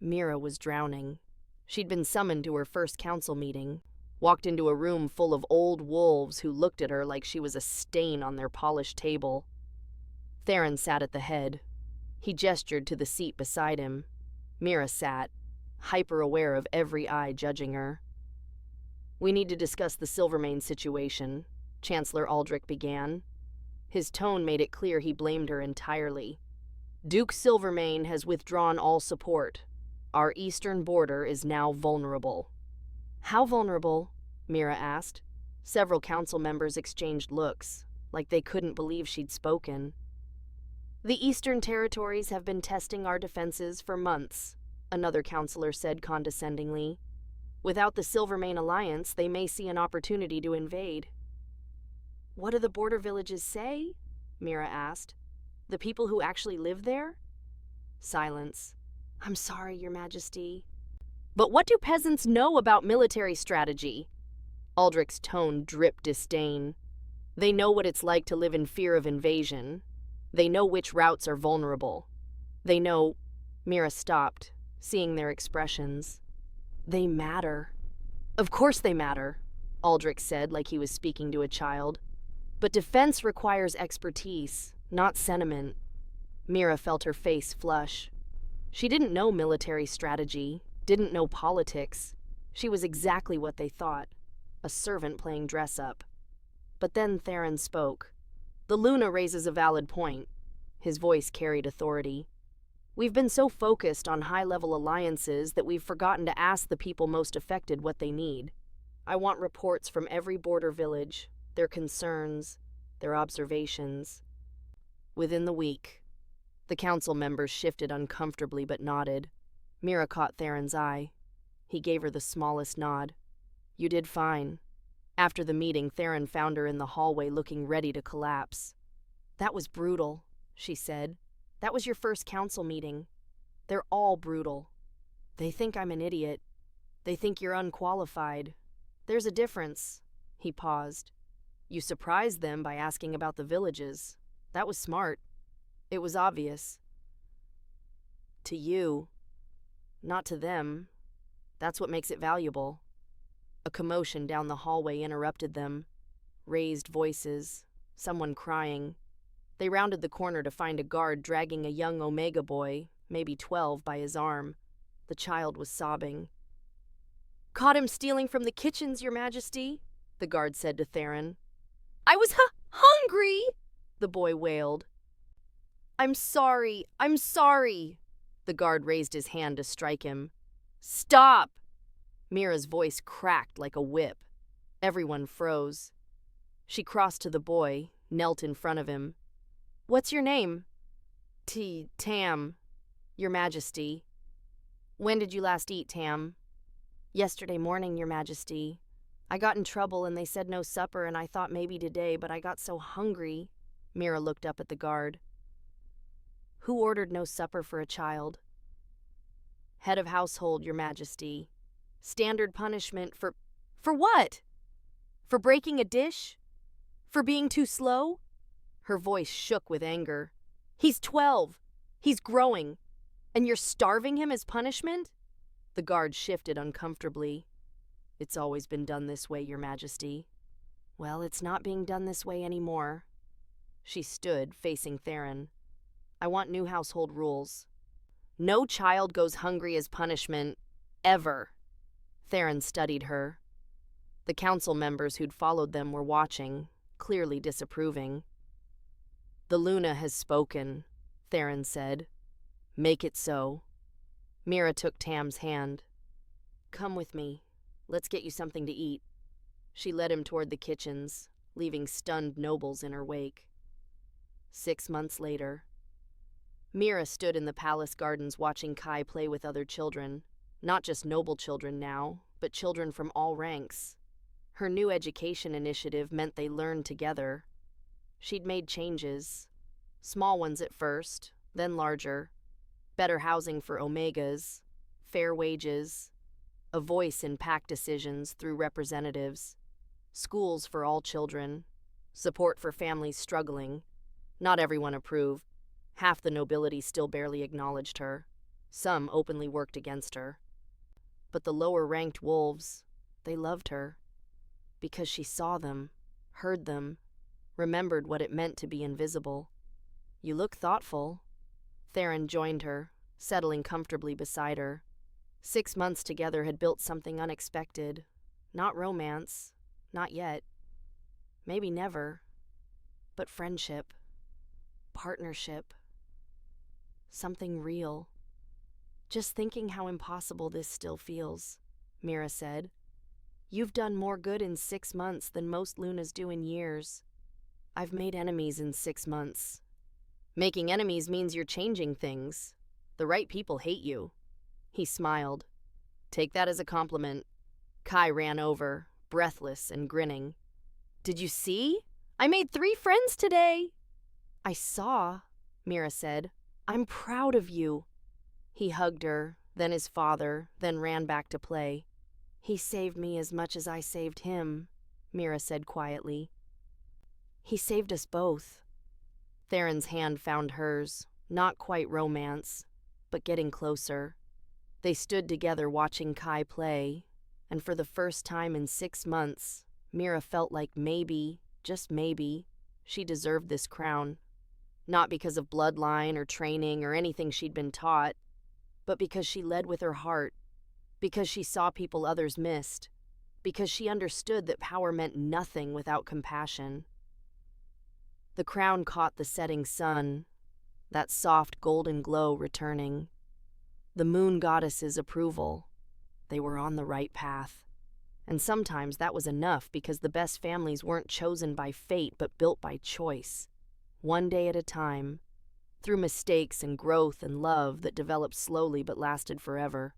Mira was drowning. She'd been summoned to her first council meeting, walked into a room full of old wolves who looked at her like she was a stain on their polished table. Theron sat at the head. He gestured to the seat beside him. Mira sat, hyper-aware of every eye judging her. "We need to discuss the Silvermane situation," Chancellor Aldrich began. His tone made it clear he blamed her entirely. Duke Silvermane has withdrawn all support. Our eastern border is now vulnerable. How vulnerable? Mira asked. Several council members exchanged looks, like they couldn't believe she'd spoken. The eastern territories have been testing our defenses for months, another councilor said condescendingly. Without the Silvermane alliance, they may see an opportunity to invade. What do the border villages say? Mira asked. The people who actually live there? Silence. I'm sorry, Your Majesty. But what do peasants know about military strategy? Aldrich's tone dripped disdain. They know what it's like to live in fear of invasion. They know which routes are vulnerable. They know... Mira stopped, seeing their expressions. They matter. Of course they matter, Aldrich said like he was speaking to a child. But defense requires expertise, not sentiment. Mira felt her face flush. She didn't know military strategy, didn't know politics. She was exactly what they thought, a servant playing dress-up. But then Theron spoke. The Luna raises a valid point. His voice carried authority. We've been so focused on high-level alliances that we've forgotten to ask the people most affected what they need. I want reports from every border village, their concerns, their observations. Within the week, the council members shifted uncomfortably but nodded. Mira caught Theron's eye. He gave her the smallest nod. You did fine. After the meeting, Theron found her in the hallway looking ready to collapse. That was brutal, she said. That was your first council meeting. They're all brutal. They think I'm an idiot. They think you're unqualified. There's a difference. He paused. You surprised them by asking about the villages. That was smart. It was obvious. To you. Not to them. That's what makes it valuable. A commotion down the hallway interrupted them. Raised voices. Someone crying. They rounded the corner to find a guard dragging a young Omega boy, maybe 12, by his arm. The child was sobbing. Caught him stealing from the kitchens, Your Majesty, the guard said to Theron. I was hungry, the boy wailed. I'm sorry, the guard raised his hand to strike him. Stop! Mira's voice cracked like a whip. Everyone froze. She crossed to the boy, knelt in front of him. What's your name? Tam, Your Majesty. When did you last eat, Tam? Yesterday morning, Your Majesty. I got in trouble and they said no supper and I thought maybe today, but I got so hungry. Mira looked up at the guard. Who ordered no supper for a child? Head of household, Your Majesty. Standard punishment for what? For breaking a dish? For being too slow? Her voice shook with anger. He's 12. He's growing. And you're starving him as punishment? The guard shifted uncomfortably. It's always been done this way, Your Majesty. Well, it's not being done this way anymore. She stood, facing Theron. I want new household rules. No child goes hungry as punishment, ever. Theron studied her. The council members who'd followed them were watching, clearly disapproving. The Luna has spoken, Theron said. Make it so. Mira took Tam's hand. Come with me. Let's get you something to eat. She led him toward the kitchens, leaving stunned nobles in her wake. 6 months later. Mira stood in the palace gardens watching Kai play with other children. Not just noble children now, but children from all ranks. Her new education initiative meant they learned together. She'd made changes. Small ones at first, then larger. Better housing for Omegas, fair wages, a voice in PAC decisions through representatives, schools for all children, support for families struggling. Not everyone approved. Half the nobility still barely acknowledged her. Some openly worked against her. But the lower-ranked wolves, they loved her. Because she saw them, heard them, remembered what it meant to be invisible. You look thoughtful. Theron joined her, settling comfortably beside her. 6 months together had built something unexpected. Not romance. Not yet. Maybe never. but friendship, partnership, something real. Just thinking how impossible this still feels, Mira said. You've done more good in 6 months than most Lunas do in years. I've made enemies in 6 months. Making enemies means you're changing things. The right people hate you. He smiled. Take that as a compliment. Kai ran over, breathless and grinning. Did you see? I made 3 friends today. I saw, Mira said. I'm proud of you. He hugged her, then his father, then ran back to play. He saved me as much as I saved him, Mira said quietly. He saved us both. Theron's hand found hers, not quite romance, but getting closer. They stood together watching Kai play, and for the first time in 6 months, Mira felt like maybe, just maybe, she deserved this crown. Not because of bloodline or training or anything she'd been taught, but because she led with her heart, because she saw people others missed, because she understood that power meant nothing without compassion. The crown caught the setting sun, that soft golden glow returning. The moon goddess's approval. They were on the right path. And sometimes that was enough because the best families weren't chosen by fate but built by choice. One day at a time, through mistakes and growth and love that developed slowly but lasted forever.